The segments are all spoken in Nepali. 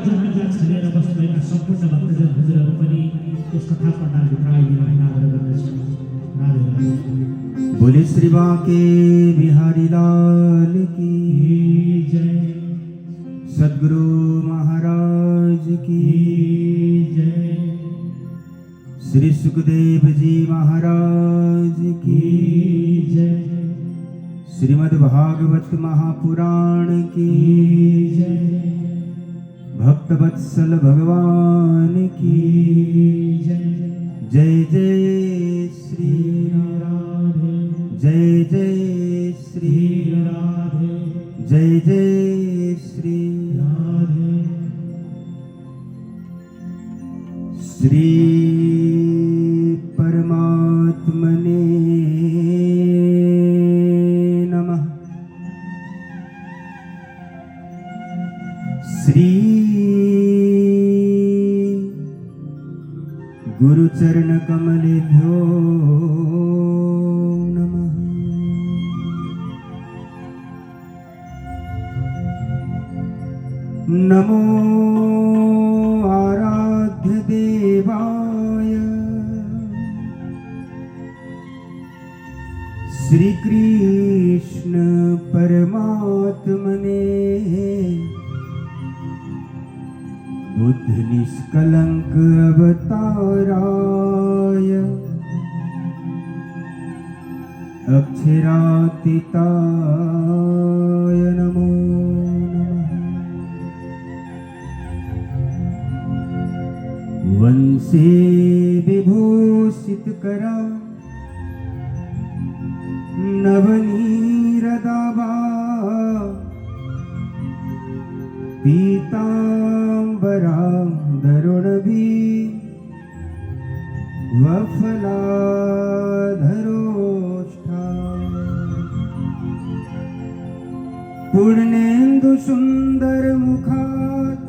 जहाँ जहाँ छलेर बस्नुभएका सम्पूर्ण भक्तजन हजुरहरू पनि यस कथा पण्डालभित्र आइदिन आग्रह गर्दछु। बोले श्री बांके बिहारी लाल की जय। सद्गुरु महाराज की जय। श्री सुखदेव जी महाराज की जय। श्रीमद् भागवत महापुराण की जय। भक्त वत्सल भगवान की जय। जय जय श्री राधे। जय जय श्री राधे। जय जय श्री राधे। श्री परमात्मने नमः। श्री गुरुचरण कमलेभ्यो नमः। नमो आराध्य देवाय श्री कृष्ण परमात्मने बुद्ध निष्कलंक अवताराय अक्षरातीताय नमो नमः। वंशे विभूषित करा नवनीरदाभा पीतांबरा दरुणभी वफलाधरोष्ठा पूर्णेन्दु सुंदर मुखात्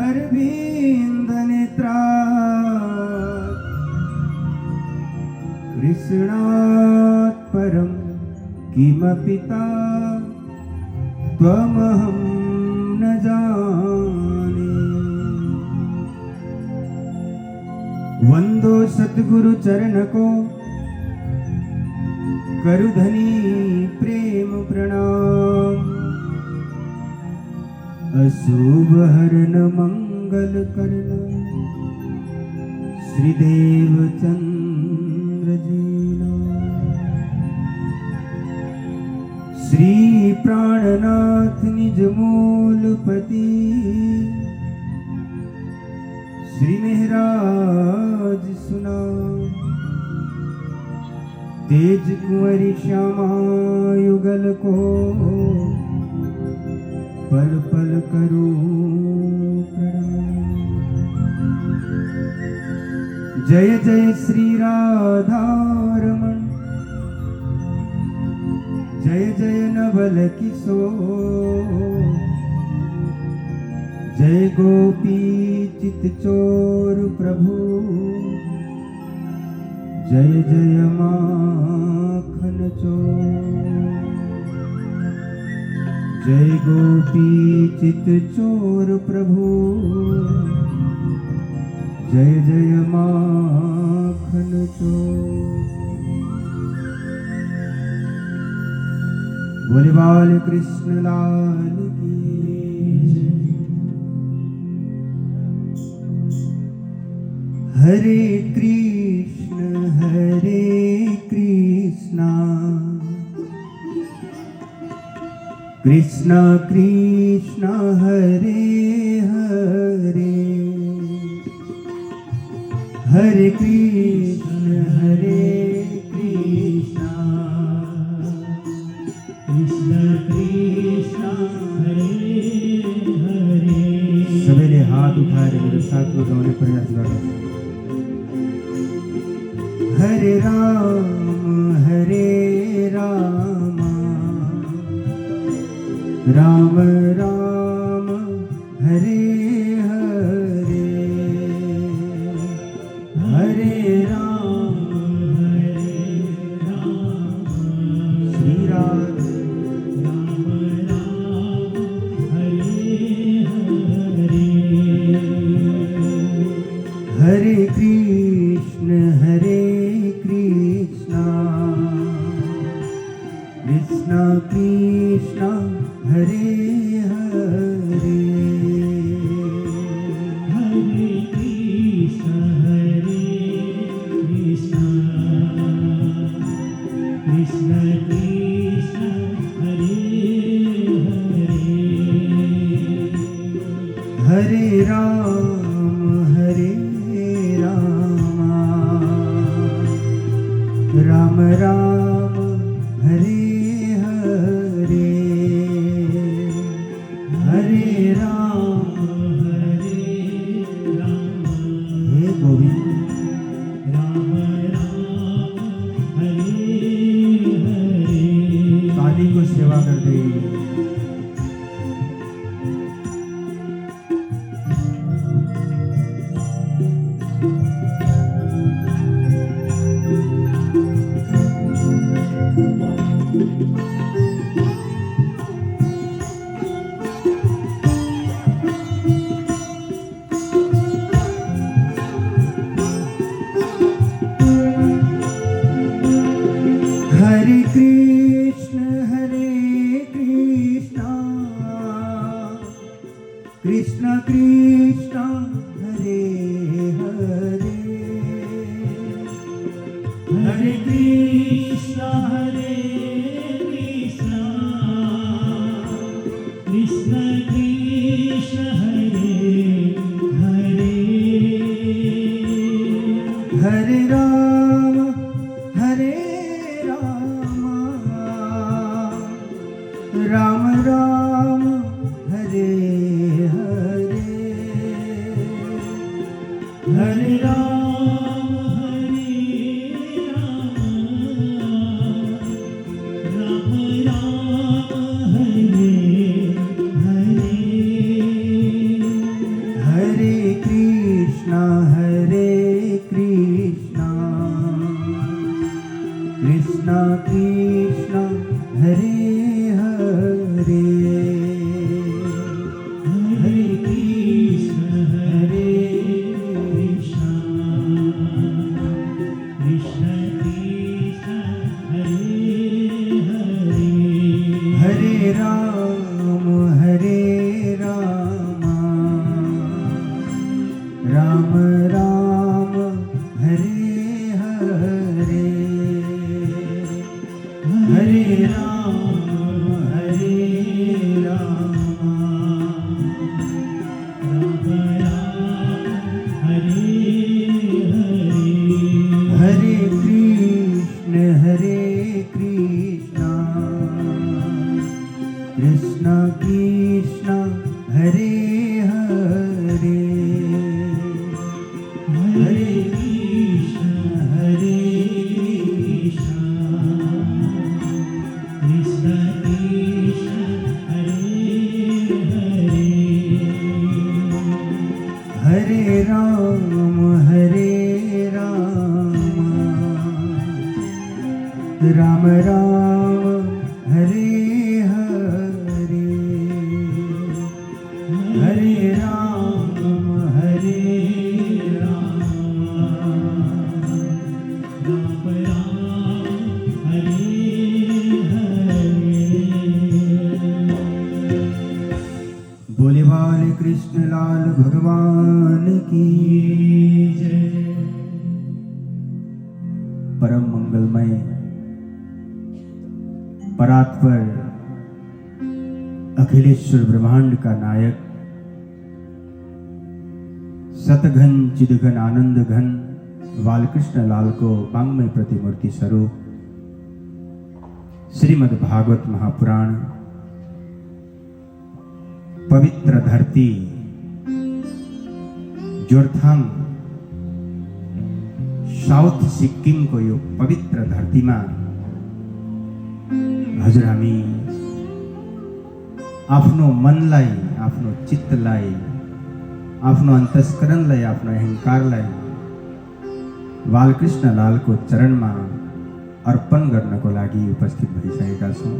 अरविंद नेत्रात् कृष्णात् परं किमपिता त्वमहं न जाने। वंदो सद्गुरु चरण को करुधनी प्रेम प्रणाम। अशुभ हरण मंगल करण श्रीदेव चंद्र जीना। श्री प्राणनाथ निज मूलपति श्री मेहराज सुना। तेज कुंवरी श्यामा युगल को पल पल करूं प्रणाम। जय जय श्री राधारमण जय जय नवल किशोर। जय गोपी चित चोर प्रभु जय जय माखन चोर। जय गोपी चित चोर प्रभु जय जय माखन चोर। बोले बाल कृष्ण लाल की हरे कृष्ण कृष्ण कृष्ण हरे हरे हरे कृष्ण कृष्ण कृष्ण हरे हरे। सबैले हात उठाएर मेरो साथमा गाउने प्रयास गर्नु। हरे राम राम राम हरे हरे हरे राम श्री राम हरे हरे हरे कृष्ण कृष्ण कृष्ण हरे हरे हरे राम राम राम हरे हरे हरे राम हे गोविंद राम राम हरे हरे काली को सेवा कर रही हरे कृष्ण कृष्ण कृष्ण हरे हरे हरे कृष्ण कृष्ण कृष्ण हरे हरे हरे राम राम राम हरे हरे हरे राम राम राम हरे हरे हरे कृष्ण कृष्ण कृष्ण हरे हरे हरे कृष्ण कृष्ण कृष्ण हरे हरे हरे राम राम राम हरे हरे हरे राम राम हरे हरे हरे कृष्ण कृष्ण कृष्ण हरे हरे हरे कृष्ण कृष्ण कृष्ण हरे हरे हरे राम राम राम हरे हरे हरे राम राम हरे हरे बोले वाले कृष्ण लाल भगवान की जय परम मंगलमय परात्पर अखिलेश्वर ब्रह्मांड का नायक सतघन चिदघन आनंद घन बालकृष्ण लाल को वांग्मय प्रतिमूर्ति स्वरूप श्रीमद् भागवत महापुराण पवित्र धरती जोरथाङ साउथ सिक्किम को यो पवित्र धरती में हजुर हामी आफ्नो मनलाई आफ्नो चित्तलाई आफ्नो अन्तस्करणलाई आफ्नो अहंकारलाई बालकृष्ण लालको चरणमा अर्पण गर्नको लागि उपस्थित भइसकेका छौं।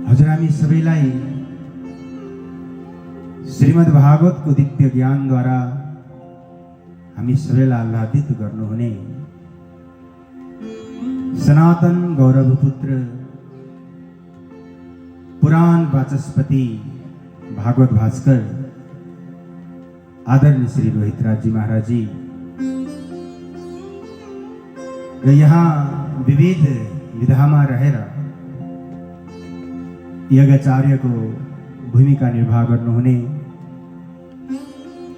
हजुर हामी सबैलाई श्रीमद् भागवतको दिव्य ज्ञानद्वारा हामी सबैलाई आह्लादित गर्नुहुने सनातन गौरवपुत्र महान वाचस्पति भागवत भास्कर आदरणीय श्री रोहित राजजी महाराज जी र यहाँ विविध विधामा रहेर यज्ञाचार्यको भूमिका निर्वाह गर्नुहुने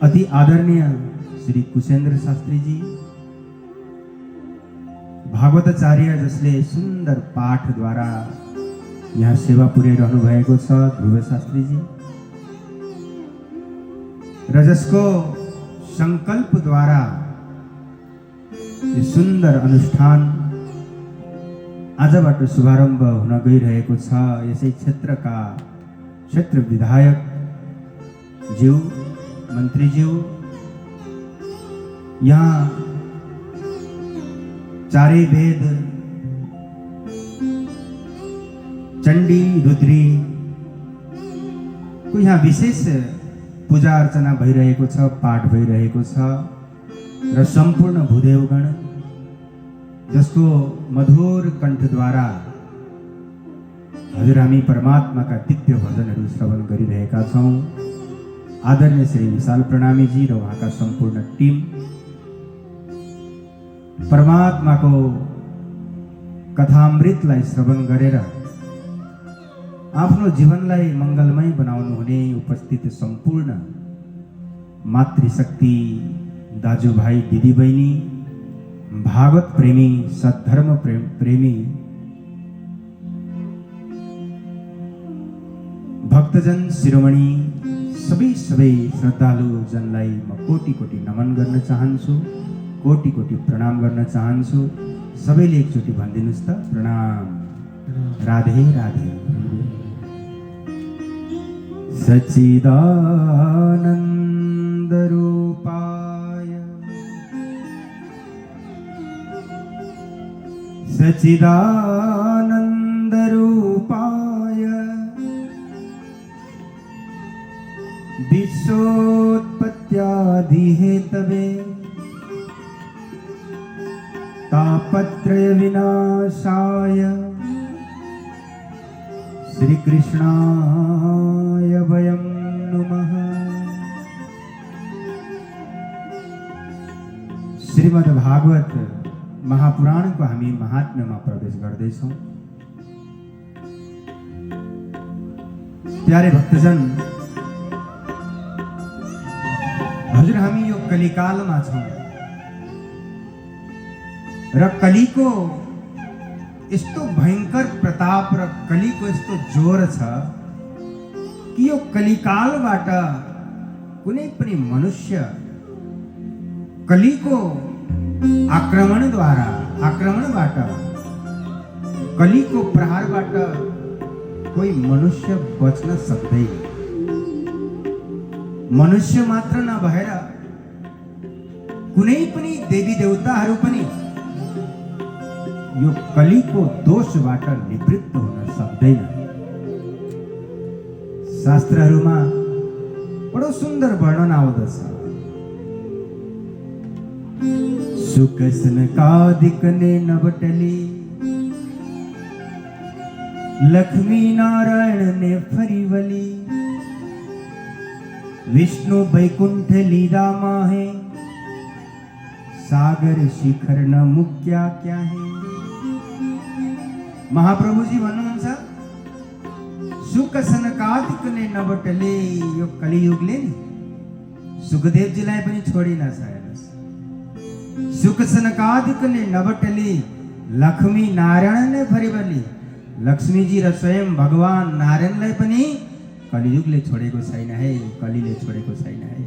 अति आदरणीय श्री कुशेन्द्र शास्त्री जी, भागवताचार्य जसले सुन्दर पाठद्वारा यहाँ सेवा पुर्याइरहनु भएको छ ध्रुव शास्त्री जी, र जसको संकल्पद्वारा यो सुन्दर अनुष्ठान आजबाट शुभारम्भ हुन गइरहेको छ। यसै क्षेत्रका क्षेत्र विधायक ज्यू, मन्त्रीज्यू, यहाँ चारै वेद चण्डी रुद्री को यहाँ विशेष पूजा अर्चना भइरहेको छ, पाठ भइरहेको छ र सम्पूर्ण भूदेवगण जसको मधुर कण्ठद्वारा हजुर हामी परमात्माका दिव्य भजनहरू श्रवण गरिरहेका छौँ। आदरणीय श्री विशाल प्रणामीजी र उहाँका सम्पूर्ण टिम परमात्माको कथामृतलाई श्रवण गरेर आफ्नो जीवनलाई मङ्गलमय बनाउनु हुने उपस्थित सम्पूर्ण मातृशक्ति दाजुभाइ दिदीबहिनी, भागवत प्रेमी, सद्धर्म प्रेमी भक्तजन शिरोमणि सबै श्रद्धालु जनलाई म कोटि कोटि नमन गर्न चाहन्छु, कोटि कोटि प्रणाम गर्न चाहन्छु। सबैले एकचोटि भनिदिनुस् त, प्रणाम। राधे राधे। सच्चिदानन्द रूपाय सच्चिदानन्द रूपाय विश्वोत्पत्त्यादिहेतवे तापत्रय विनाशाय श्री कृष्णाय वयं नमः। श्रीमद् भागवत महापुराणको हामी महात्म्यमा प्रवेश गर्दैछौँ। प्यारे भक्तजन, हजुर हामी यो कलिकालमा छौँ र कलीको यस्तो भयंकर प्रताप र कलीको यस्तो जोर छ कि यो कलिकालबाट कुनै पनि मनुष्य कलीको आक्रमणबाट कलीको प्रहारबाट कोही मनुष्य बच्न सक्दैन। मनुष्य मात्र नभएर कुनै पनि देवी देवताहरू पनि यो कलीको दोषबाट निवृत्त हुन सक्दैन। शास्त्रहरूमा बडो सुन्दर वर्णन आउँदछ। सुकसनकादिक ने नवटली, लक्ष्मी नारायण ने फरीवली, विष्णु वैकुंठ लीला माहे, सागर शिखर न मुक्या क्या है। महाप्रभुजी भन्नुहुन्छ सुकसनकादिक ने नवटले, यो कलियुगले नि सुखदेवजीलाई पनि छोडिन सकेनस्। सुकसनकादिक ने नवटले, लक्ष्मी नारायण ने फरिवली, लक्ष्मीजी र स्वयं भगवान नारायणलाई पनि कलियुगले छोडेको छैन है, कलीले छोडेको छैन है।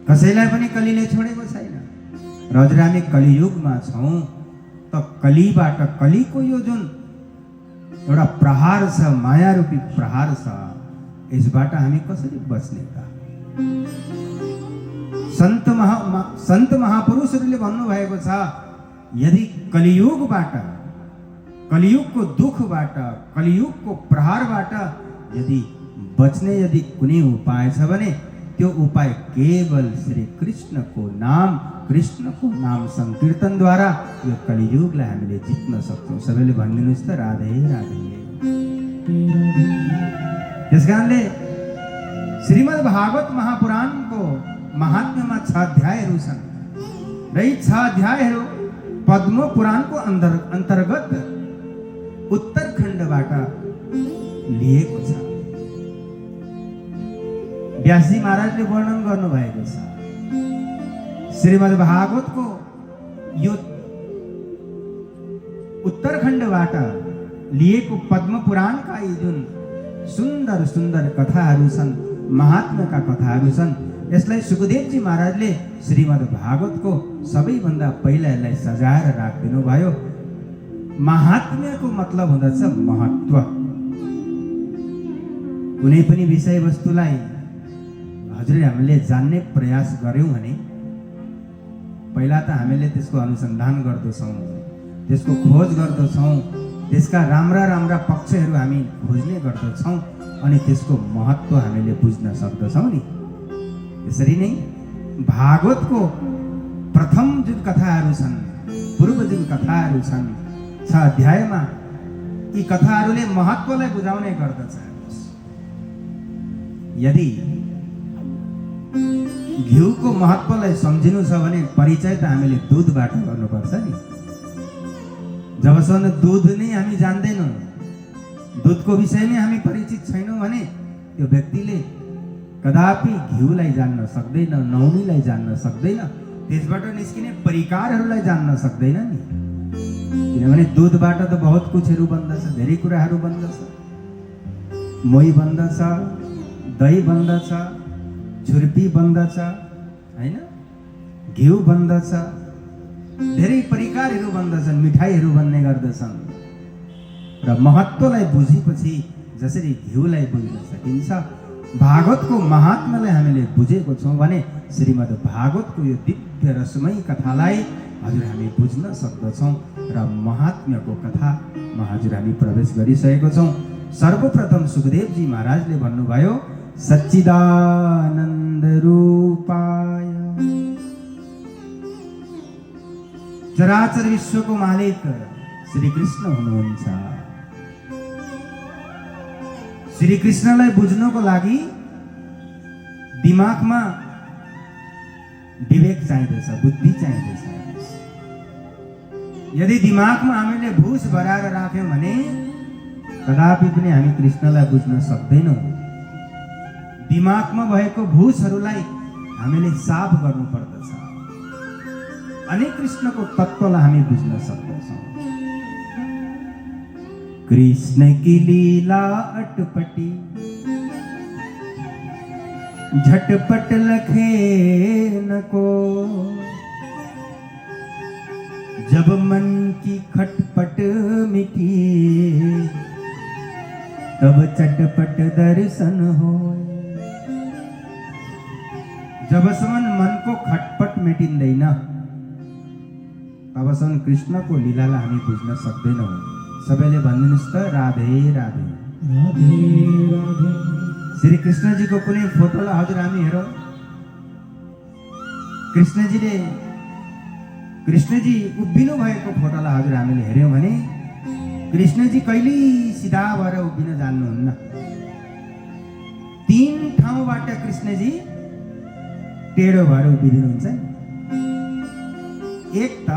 कसैलाई पनि कलीले छोडेको छैन। र हजुर हामी कलियुगमा छौँ त कलीबाट, कलीको यो जुन एउटा प्रहार छ, माया रूपी प्रहार छ, यसबाट हामी कसरी बच्ने त? सन्त महापुरुषहरूले भन्नुभएको छ, यदि कलियुगबाट, कलियुगको दुखबाट, कलियुगको प्रहारबाट यदि बच्ने यदि कुनै उपाय छ भने त्यो उपाय केवल श्री कृष्णको नाम संकीर्तनद्वारा यो कलियुगलाई हामीले जित्न सक्छौँ। सबैले भनिदिनुहोस् त, राधे राधे। त्यस कारणले श्रीमद् भागवत महापुराणको महात्म्यमा 6 अध्यायहरू छन् र यी 6 अध्यायहरू पद्म पुराणको अन्तर्गत उत्तरखण्डबाट लिएको छ। व्यासजी महाराजले वर्णन गर्नुभएको छ श्रीमद् भागवतको यो उत्तरखण्डबाट लिएको पद्म पुराणका यी जुन सुन्दर सुन्दर कथाहरू छन्, महात्म्यका कथाहरू छन्, यसलाई सुखदेवजी महाराजले श्रीमद् भागवतको सबैभन्दा पहिला यसलाई सजाएर राखिदिनु भयो। महात्म्यको मतलब हुँदछ महत्त्व। कुनै पनि विषयवस्तुलाई हजुरले हामीले जान्ने प्रयास गर्यौँ भने पहिला त हामीले त्यसको अनुसन्धान गर्दछौँ, त्यसको खोज गर्दछौँ, त्यसका राम्रा राम्रा पक्षहरू हामी खोज्ने गर्दछौँ अनि त्यसको महत्त्व हामीले बुझ्न सक्दछौँ नि। यसरी नै भागवतको प्रथम जुन कथाहरू छन्, पूर्व जुन कथाहरू छन् 6 अध्यायमा, यी कथाहरूले महत्त्वलाई बुझाउने गर्दछ। यदि घिउको महत्त्वलाई सम्झिनु छ भने परिचय त हामीले दुधबाट गर्नुपर्छ नि। जबसम्म दुध नै हामी जान्दैनौँ, दुधको विषयमै हामी परिचित छैनौँ भने त्यो व्यक्तिले कदापि घिउलाई जान्न सक्दैन, नौनीलाई जान्न सक्दैन, त्यसबाट निस्किने परिकारहरूलाई जान्न सक्दैन नि। किनभने दुधबाट त बहुत कुछहरू बन्दछ, धेरै कुराहरू बन्दछ। मोही बन्दछ, दही बन्दछ, छुर्पी बन्दछ, हैन, घिउ बन्दछ, धेरै परिकारहरू बन्दछन्, मिठाईहरू बन्ने गर्दछन्। र महत्त्वलाई बुझेपछि जसरी घिउलाई बुझ्न सकिन्छ, भागवतको महात्म्यलाई हामीले बुझेको छौँ भने श्रीमद् भागवतको यो दिव्य रसमयी कथालाई हजुर हामी बुझ्न सक्दछौँ र महात्म्यको कथामा हजुर हामी प्रवेश गरिसकेको छौँ। सर्वप्रथम सुखदेवजी महाराजले भन्नुभयो सच्चिदानन्द रूपाय, चराचर विश्वको मालिक श्री कृष्ण हुनुहुन्छ। श्री कृष्णलाई बुझ्नको लागि दिमागमा विवेक चाहिँदछ, बुद्धि चाहिँदछ। यदि दिमागमा हामीले भुस भराएर राख्यौँ भने कदापि पनि हामी कृष्णलाई बुझ्न सक्दैनौँ। दिमागमा भएको भुसहरूलाई हामीले साफ गर्नुपर्दछ अनि कृष्णको तत्त्वलाई हामी बुझ्न सक्दछौँ। कृष्ण की लीला अटपटी, झटपट लखे न को, जब मन की खटपट मिटी, तब चटपट दर्शन हो। जबसम्म मनको खटपट मेटिँदैन तबसम्म कृष्णको लीलालाई हामी बुझ्न सक्दैनौँ। सबैले भनिदिनुहोस् त राधे राधे राधे राधे। श्री कृष्णजीको कुनै फोटोलाई हजुर हामी हेरौँ, कृष्णजी उभिनु भएको फोटोलाई हजुर हामीले हेऱ्यौँ भने कृष्णजी कहिल्यै सिधा भएर उभिन जान्नुहुन्न। 3 ठाउँबाट कृष्णजी टेढो भएर उभिदिनुहुन्छ। एक त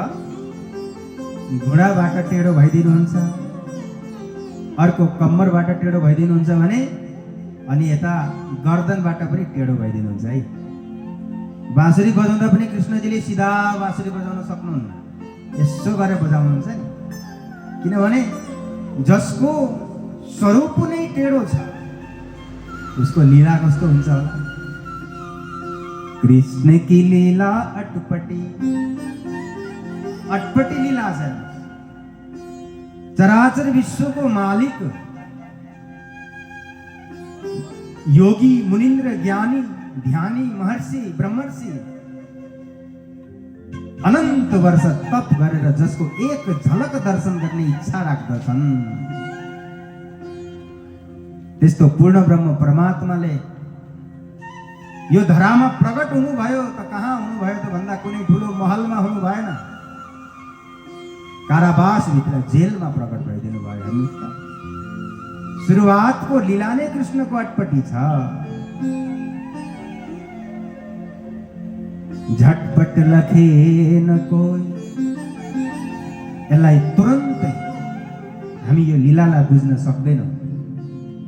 घुँडाबाट टेढो भइदिनुहुन्छ, अर्को कम्मरबाट टेढो भइदिनुहुन्छ भने अनि यता गर्दनबाट पनि टेढो भइदिनुहुन्छ है। बाँसुरी बजाउँदा पनि कृष्णजीले सिधा बाँसुरी बजाउन सक्नुहुन्न, यसो गरेर बजाउनुहुन्छ नि। किनभने जसको स्वरूप नै टेढो छ उसको लीला कस्तो हुन्छ होला। कृष्ण की लीला अटपटी, अटपटी लीला छ। चराचर विश्वको मालिक, योगी मुनिन्द्र ज्ञानी ध्यानी महर्षि ब्रह्मर्षि अनन्त वर्ष तप गरेर जसको एक झलक दर्शन गर्ने इच्छा राख्दछन्, त्यस्तो पूर्ण ब्रह्म परमात्माले यो धरामा प्रकट हुनुभयो त कहाँ हुनुभयो त भन्दा कुनै ठुलो महलमा हुनु भएन, कारावास भित्र जेलमा प्रकट भइदिनु भयो। हेर्नुहोस् त, सुरुवातको लीला नै कृष्णको अटपटी छ। झटपट लखेन कोही, यसलाई तुरन्तै हामी यो लीलालाई बुझ्न सक्दैनौँ।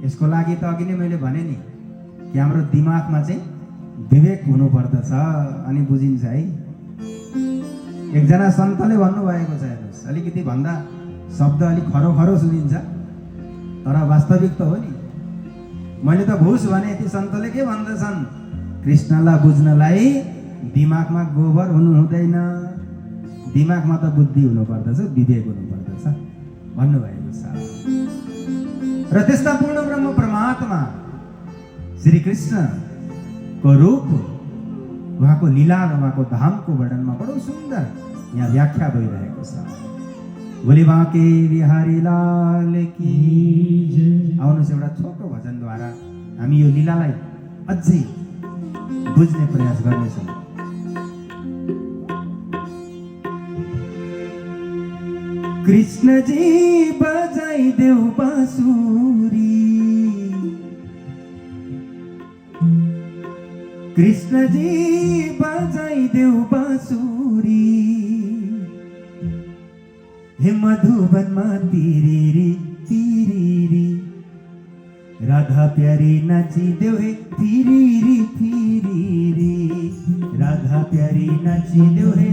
यसको लागि त अघि नै मैले भने नि कि हाम्रो दिमागमा चाहिँ विवेक हुनुपर्दछ अनि बुझिन्छ है। एकजना सन्तले भन्नुभएको छ, हेर्नुहोस्, अलिकति भन्दा शब्द अलिक खरो खरो सुनिन्छ तर वास्तविक त हो नि। मैले त घुस भने ती सन्तले के भन्दछन्, कृष्णलाई बुझ्नलाई दिमागमा गोबर हुनु हुँदैन, दिमागमा त बुद्धि हुनुपर्दछ, विवेक हुनुपर्दछ भन्नुभएको छ। र त्यस्ता पूर्ण ब्रह्म परमात्मा श्री कृष्णको रूप, उहाँको लीला र उहाँको धामको वर्णनमा बडो सुन्दर यहाँ व्याख्या भइरहेको छ। बोली बाँके बिहारी लाल की जय। आउनुहोस् एउटा छोटो भजनद्वारा हामी यो लीलालाई अझै बुझ्ने प्रयास गर्नेछौँ। कृष्णजी बजाइदेऊ बाँसुरी, कृष्णजी बजाइदेऊ बाँसुरी, हे मधुबनमा तिरिरी तिरिरी, राधा प्यारी नाचिदेऊ हे तिरिरी तिरिरी, राधा प्यारी नाचिदेऊ हे।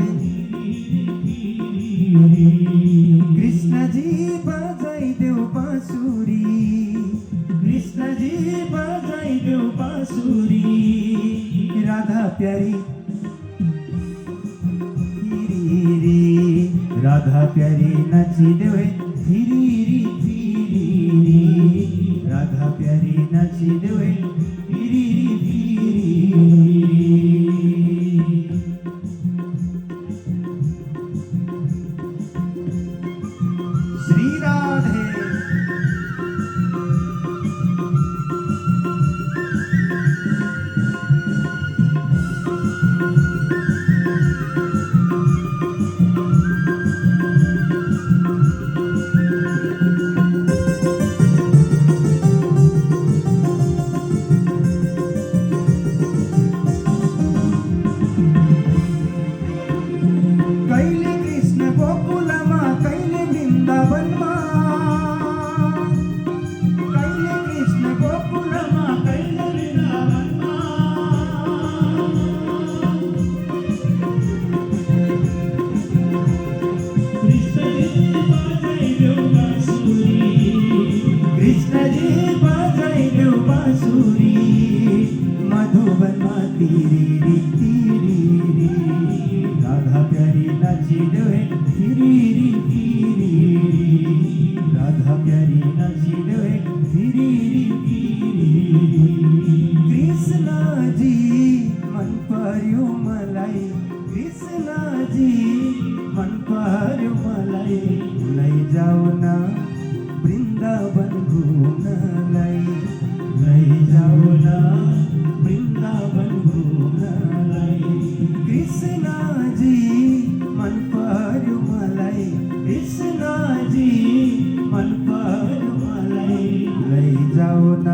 कृष्णजी बजाइदेऊ बाँसुरी, कृष्णजी बजाइदेऊ बाँसुरी, राधा प्यारी तिरिरी, राधा प्यारी नाचिदेऊ हे तिरिरी तिरिरी, राधा प्यारी नाचिदेऊ हे तिरिरी तिरिरी। श्री राधे मधुबनमा तिरिरी तिरिरी, राधा प्यारी नाचिदेऊ हे तिरिरी तिरिरी, राधा प्यारी नाचिदेऊ हे तिरिरी तिरिरी। कृष्णजी मन पर्यो मलाई, कृष्णजी मन पर्यो मलाई, लैजाऊ न वृन्दावन घुम्नलाई, लैजाऊ न वृन्दावन घुम्नलाई। कृष्णजी मन पर्यो मलाई, कृष्णजी मन पर्यो मलाई, लैजाऊ न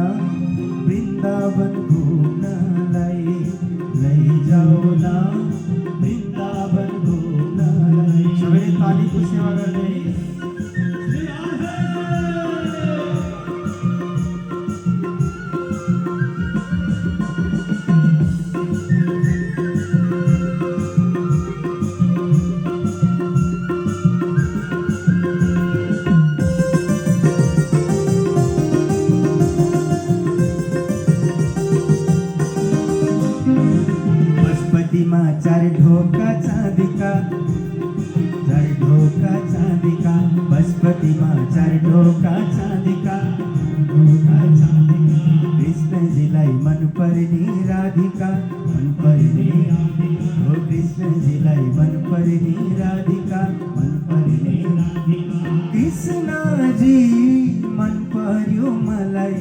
वृन्दावन घुम्नलाई, लैजाऊ न वृन्दावन घुम्नलाई। सबैले तालीको सेवा गर्दै चार ढोका चांदी का, चार ढोका चांदी का, बसपतिमा चार ढोका चांदी का, ढोका चांदी का। कृष्णजीलाई मन पर्ने राधिका, मन पर्ने राधिका, ओ कृष्णजीलाई मन पर्ने राधिका, मन पर्ने राधिका। कृष्णजी मन पर्यो मलाई,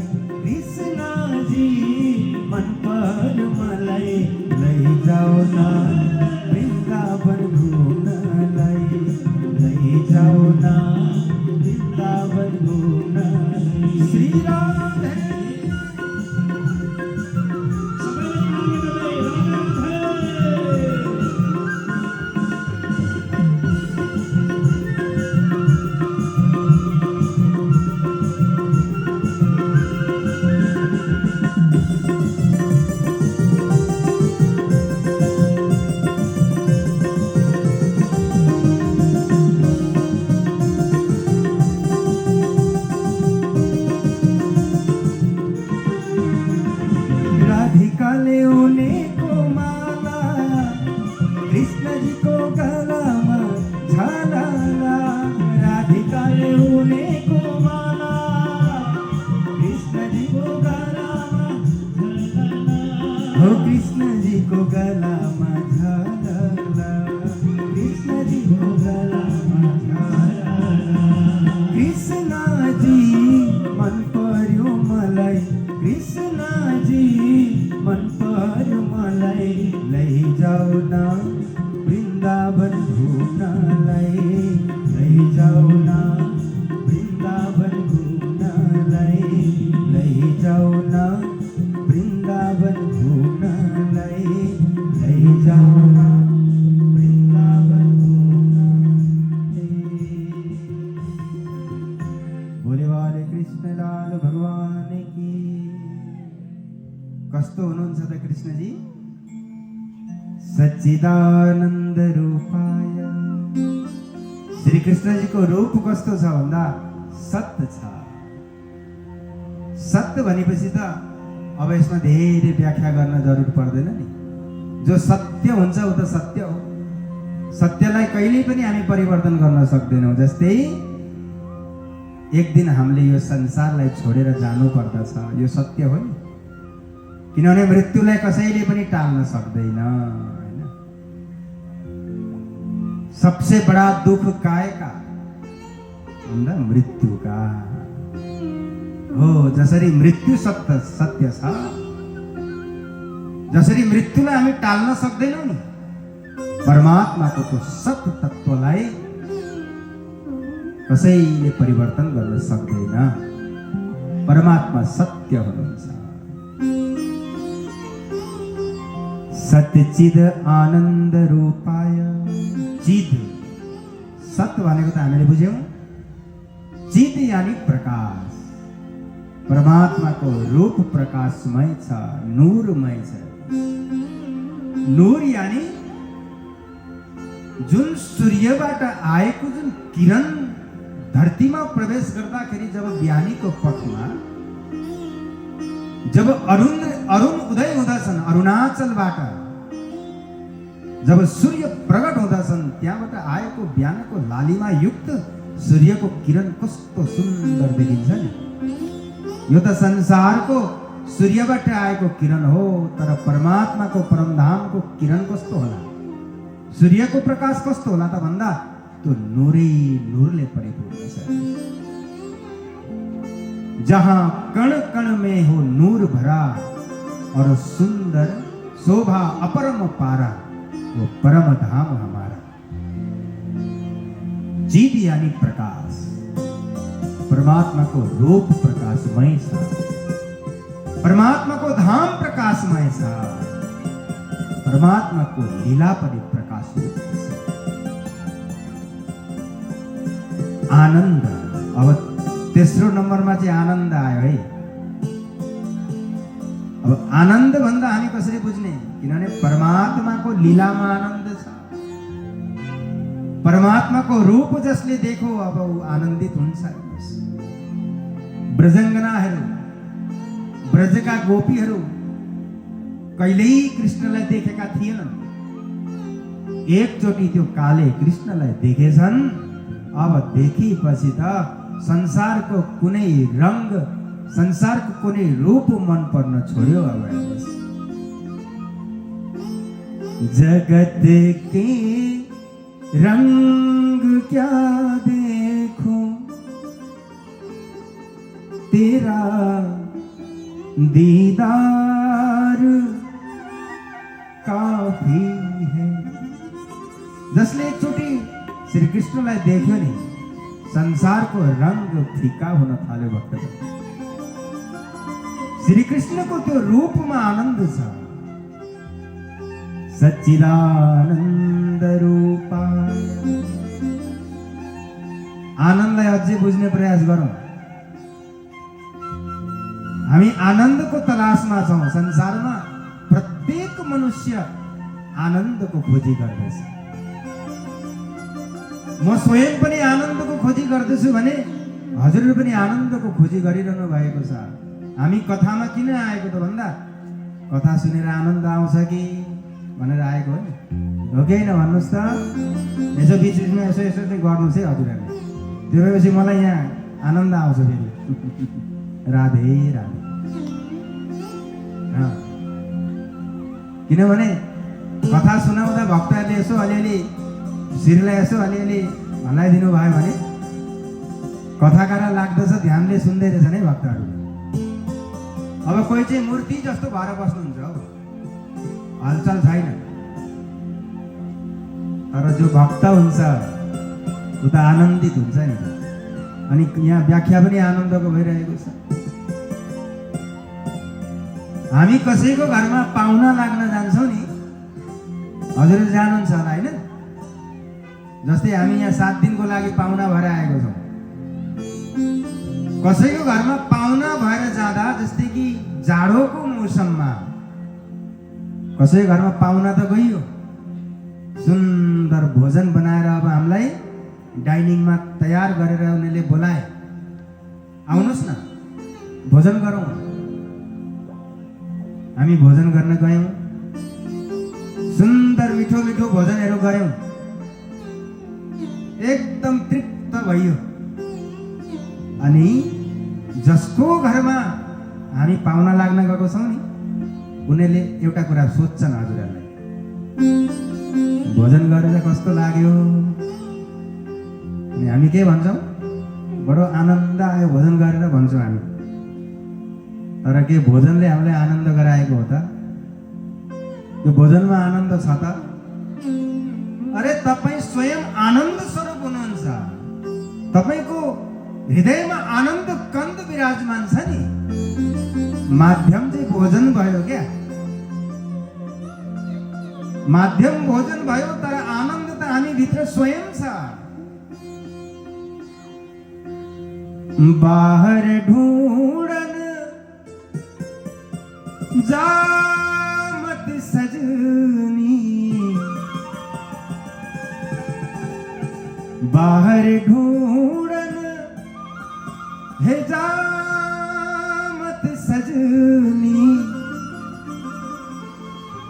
कृष्णजी मन पर्यो मलाई, लैजाऊ न वृन्दावन घुम्नलाई, लैजाऊ न वृन्दावन घुम्नलाई। श्री राधे राधिकाले उनेको माला कृष्ण जी को गलामा झालाला राधिकाले उनेको माला कृष्ण जी को गलामा हो कृष्ण जी को गलामा झालाला कृष्ण जी को गलामा झालाला कृष्ण जी मन पर्यो मलाई कृष्ण जी मन पर्यो मलाई लैजाऊ न वृन्दावन घुम्नलाई लैजाऊ न वृन्दावन घुम्नलाई लैजाऊ न वृन्दावन घुम्नलाई लैजाऊ न वृन्दावन घुम्नलाई बोले वाले कृष्णलाल भगवान की कस्तो हुनुहुन्छ त कृष्णजी सच्चिदानन्द रूपाय श्री कृष्णजीको रूप कस्तो छ भन्दा सत्य छ सत्य भनेपछि त अब यसमा धेरै व्याख्या गर्न जरुर पर्दैन नि जो सत्य हुन्छ उ त सत्य हो सत्यलाई कहिल्यै पनि हामी परिवर्तन गर्न सक्दैनौँ जस्तै एक दिन हामीले यो संसारलाई छोडेर जानु पर्दछ यो सत्य हो नि किनभने मृत्युलाई कसैले पनि टाल्न सक्दैन हैन सबसे बड़ा दुख काय का भन्दा मृत्यु का हो जसरी मृत्यु सत्य सत्य छ जसरी मृत्युलाई हामी टाल्न सक्दैनौँ नि परमात्माको त्यो सत्य तत्त्वलाई कसैले परिवर्तन गर्न सक्दैन परमात्मा सत्य हुनुहुन्छ सत्यचिद आनन्द रूपाय चिद सत्य भनेको त हामीले बुझ्यौँ चिद यानी प्रकाश परमात्माको रूप प्रकाशमय छ नूरमय छ नूर यानी जुन सूर्यबाट आएको जुन किरण धरतीमा प्रवेश गर्दाखेरि जब बिहानीको पथमा जब अरुण उदय हुँदछन् अरुणाचलबाट जब सूर्य प्रकट हुँदछन् त्यहाँबाट आएको बिहानको लालिमा युक्त सूर्यको किरण कस्तो सुन्दर देखिन्छ नि यो त संसारको सूर्यबाट आएको किरण हो तर परमात्माको परमधामको किरण कस्तो होला सूर्यको प्रकाश कस्तो होला त भन्दा त्यो नूरै नूरले परिपूर्ण छ जहाँ कण कण में हो नूर भरा और सुंदर शोभा अपरम पारा वो परम धाम हमारा चिद यानी प्रकाश परमात्मा को रूप प्रकाशमय छ परमात्मा को धाम प्रकाशमय छ परमात्मा को लीला पनि प्रकाशयुक्त छ आनन्द अब तेस्रो नम्बरमा चाहिँ आनन्द आयो है अब आनन्द भन्दा हामी कसरी बुझ्ने किनभने परमात्माको लीलामा आनन्द छ परमात्माको रूप जसले देखो अब ऊ आनन्दित हुन्छ ब्रजङ्गनाहरू ब्रजका गोपीहरू कहिल्यै कृष्णलाई देखेका थिएनन् एकचोटि त्यो काले कृष्णलाई देखेछन् अब देखिपछि त संसारको कुनै रंग संसारको कुनै रूप मन पर्न छोड्यो अब जगत के रंग क्या देखूं तेरा दीदार काफी है जसले एकचोटि श्री कृष्णलाई देख्यो नि संसारको रंग फिका हुन थाल्यो भक्तजन श्रीकृष्णको त्यो रूपमा आनन्द छ। सच्चिदानन्द रूपाय। आनन्दलाई अझै बुझ्ने प्रयास गरौँ। हामी आनन्दको तलासमा छौँ। संसारमा प्रत्येक मनुष्य आनन्दको खोजी गर्दछ। म स्वयं पनि आनन्दको खोजी गर्दछु भने हजुरहरू पनि आनन्दको खोजी गरिरहनु भएको छ। हामी कथामा किन आएको त भन्दा कथा सुनेर आनन्द आउँछ कि भनेर आएको हो नि, हो कि होइन भन्नुहोस् त। यसो बिच बिचमा यसो यसो चाहिँ गर्नुहोस् है हजुरहरूले। त्यो भएपछि मलाई यहाँ आनन्द आउँछ फेरि। राधे राधे। किनभने कथा सुनाउँदा भक्तहरूले यसो अलिअलि शिरलाई यसो अलिअलि हल्लाइदिनु भयो भने कथाकार लाग्दछ, ध्यानले सुन्दै रहेछन् है भक्तहरू। अब कोही चाहिँ मूर्ति जस्तो भएर बस्नुहुन्छ हो, हलचल छैन। तर जो भक्त हुन्छ ऊ त आनन्दित हुन्छ नि। अनि यहाँ व्याख्या पनि आनन्दको भइरहेको छ। हामी कसैको घरमा पाहुना लाग्न जान्छौँ नि, हजुरहरू जानुहुन्छ होला होइन? जस्तै हामी यहाँ 7 दिनको लागि पाहुना भएर आएको छौँ। कसैको घरमा पाहुना भएर जाँदा, जस्तै कि जाडोको मौसममा कसैको घरमा पाहुना त गइयो, सुन्दर भोजन बनाएर अब हामीलाई डाइनिङमा तयार गरेर उनीहरूले बोलाए, आउनुहोस् न भोजन गरौँ। हामी भोजन गर्न गयौँ, सुन्दर मिठो मिठो भोजनहरू गऱ्यौँ, एकदम तृप्त भयो। अनि जसको घरमा हामी पाहुना लाग्न गएको छौँ नि, उनीहरूले एउटा कुरा सोध्छन् हजुरहरूलाई, भोजन गरेर कस्तो लाग्यो? अनि हामी के भन्छौँ? बडो आनन्द आयो भोजन गरेर भन्छौँ हामी। तर के भोजनले हामीलाई आनन्द गराएको हो त? यो भोजनमा आनन्द छ त? अरे तपाईँ स्वयं आनन्द स्वरूप हुनुहुन्छ। तपाईँको हृदयमा आनन्द कन्द विराजमान छ नि। माध्यम चाहिँ भोजन भयो क्या, माध्यम भोजन भयो, तर आनन्द त हामी भित्र स्वयं छ। बाहर ढूंढन जा मत सजनी, बाहर ढूंढन है जा मत सजनी,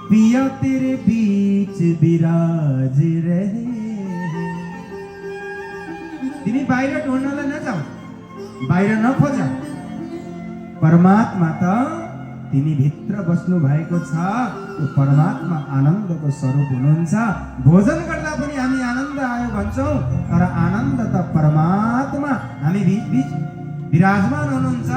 पिया तेरे बीच विराज रहे। तिमी बाहिर ढूंढनलाई नजाऊ, बाहिर नखोज। परमात्मा त तिमी भित्र बस्नु भएको छ। त्यो परमात्मा आनन्दको स्वरूप हुनुहुन्छ। भोजन गर्दा पनि हामी आनन्द आयो भन्छौँ, तर आनन्द त परमात्मा हामी बीच बीच विराजमान हुनुहुन्छ।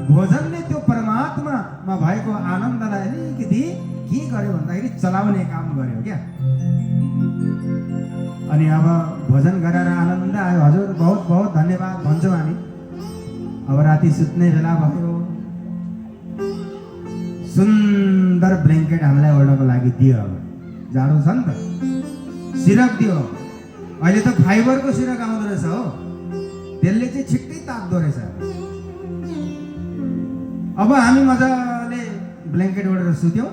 भोजनले त्यो परमात्मामा भएको आनन्दलाई अलिकति के गर्यो भन्दाखेरि चलाउने काम गर्यो क्या। अनि अब भोजन गरेर आनन्द आयो, हजुर बहुत बहुत धन्यवाद भन्छौँ हामी। अब राति सुत्ने बेला भयो, सुन्दर ब्ल्याङ्केट हामीलाई ओढ्नको लागि दियो। अब जाडो छ नि त, सिरक दियो। अहिले त फाइबरको सिरक आउँदो रहेछ हो, त्यसले चाहिँ छिट्टै ताप्दो रहेछ। अब हामी मजाले ब्ल्याङ्केट ओढेर सुत्यौँ,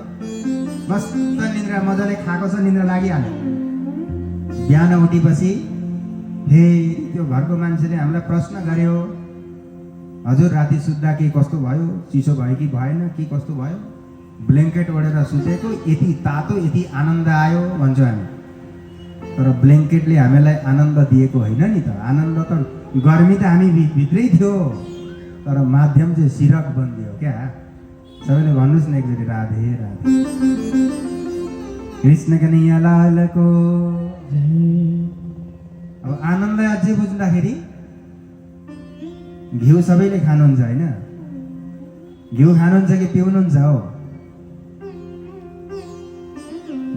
मस्त निन्द्रा मजाले खाएको छ, निन्द्रा लागिहाल्यो। बिहान उठेपछि फेरि त्यो घरको मान्छेले हामीलाई प्रश्न गर्यो, हजुर राति सुत्दा के कस्तो भयो, चिसो भयो कि भएन कि कस्तो भयो? ब्ल्याङ्केट ओढेर सुतेको यति तातो, यति आनन्द आयो भन्छौँ हामी। तर ब्ल्याङ्केटले हामीलाई आनन्द दिएको होइन नि त। आनन्द त गर्मी त हामी भित्रै थियो, तर माध्यम चाहिँ सिरक बनिदियो क्या। सबैले भन्नुहोस् न एकचोटि राधे राधे। कृष्ण कन्हैया लालको। अब आनन्दलाई अझै बुझ्दाखेरि घिउ सबैले खानुहुन्छ होइन? घिउ खानुहुन्छ कि पिउनुहुन्छ हो?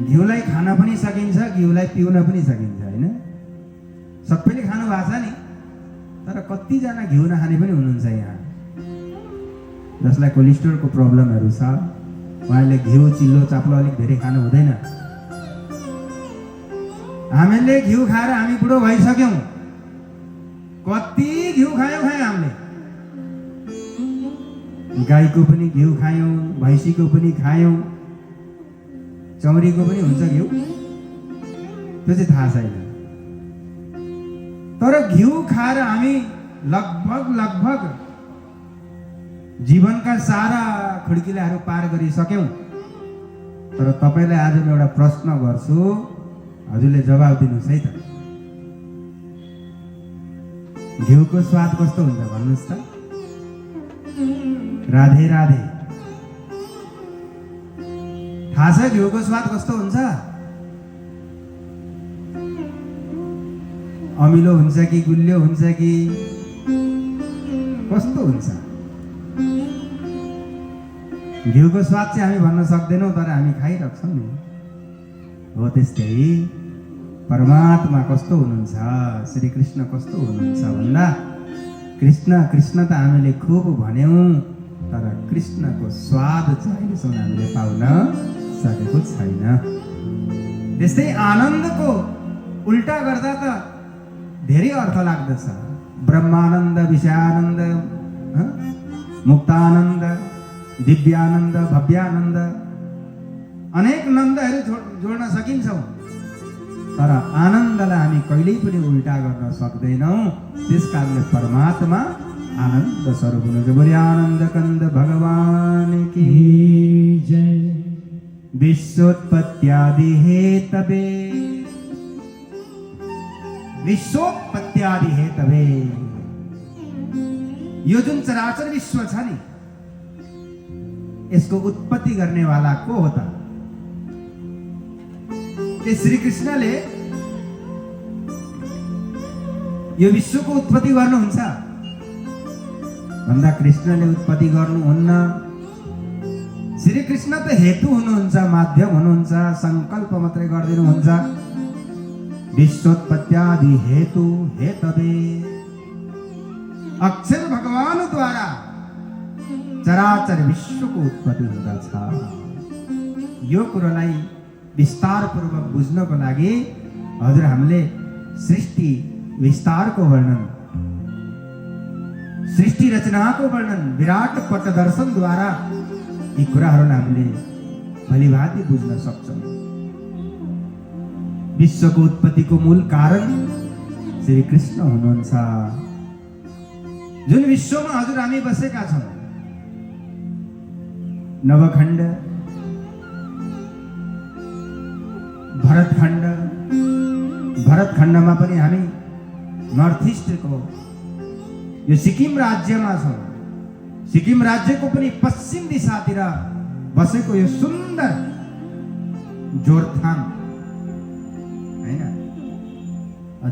घिउलाई खान पनि सकिन्छ, घिउलाई पिउन पनि सकिन्छ होइन? सबैले खानु भएको छ नि, तर कतिजना घिउ नखाने पनि हुनुहुन्छ यहाँ। जसलाई कोलेस्ट्रोलको प्रब्लमहरू छ उहाँले घिउ चिल्लो चाप्लो अलिक धेरै खानु हुँदैन। हामीले घिउ खाएर हामी बुढो भइसक्यौँ। कति घिउ खायौँ हामीले। गाईको पनि घिउ खायौँ, भैँसीको पनि खायौँ, चौरीको पनि हुन्छ घिउ, त्यो चाहिँ थाहा छैन। तर घिउ खाएर हामी लगभग जीवनका सारा खुड्किलाहरू पार गरिसक्यौँ। तर तपाईँलाई आज म एउटा प्रश्न गर्छु, हजुरले जवाब दिनुहोस् है त। घिउको स्वाद कस्तो हुन्छ भन्नुहोस् त? राधे राधे। थाहा छ घिउको स्वाद कस्तो हुन्छ? अमिलो हुन्छ कि गुलियो हुन्छ कि कस्तो हुन्छ? घिउको स्वाद चाहिँ हामी भन्न सक्दैनौँ, तर हामी खाइरहेछौँ नि। हो त्यस्तै परमात्मा कस्तो हुनुहुन्छ, श्री कृष्ण कस्तो हुनुहुन्छ भन्दा कृष्ण कृष्ण त हामीले खुब भन्यौँ, तर कृष्णको स्वाद चाहिँ अहिलेसम्म हामीले पाउन सकेको छैन। त्यस्तै आनन्दको उल्टा गर्दा त धेरै अर्थ लाग्दछ। ब्रह्मानन्द, विषयानन्द, मुक्तानन्द, दिव्यानन्द, भव्यानन्द, अनेक नन्दहरू जोड्न सकिन्छौँ। तर आनन्दलाई हामी कहिल्यै पनि उल्टा गर्न सक्दैनौँ। त्यस कारणले परमात्मा आनन्द स्वरूप हुनुहुन्छ। बोले आनन्द कंद भगवान की जय। विश्वोत्पत्त्यादि हेतवे, विश्वोत्पत्त्यादि हेतवे, यो जुन चराचर विश्व छ नि, यसको उत्पत्ति गर्ने वाला को हो त? के श्री कृष्णले यो विश्वको उत्पत्ति गर्नुहुन्छ भन्दा कृष्णले उत्पत्ति गर्नुहुन्न। श्री कृष्ण त हेतु हुनुहुन्छ, माध्यम हुनुहुन्छ, संकल्प मात्रै गरिदिनुहुन्छ। विश्वोत्पत्त्यादि हेतु हेतवे, अक्षर भगवानद्वारा चराचर विश्वको उत्पत्ति हुँदछ। यो कुरालाई विस्तारपूर्वक बुझ्नको लागि हजुर हामीले सृष्टि विस्तारको वर्णन, सृष्टि रचनाको वर्णन विराट पटदर्शनद्वारा यी कुराहरूलाई हामीले भलीभाँति बुझ्न सक्छौँ। विश्वको उत्पत्तिको मूल कारण श्री कृष्ण हुनुहुन्छ। जुन विश्वमा हजुर हामी बसेका छौँ, नवखण्ड, भरतखण्ड, भरतखण्डमा पनि हामी नर्थ इस्टको यो सिक्किम राज्यमा छौँ। सिक्किम राज्यको पनि पश्चिम दिशातिर बसेको यो सुन्दर जोरथाङ हैन।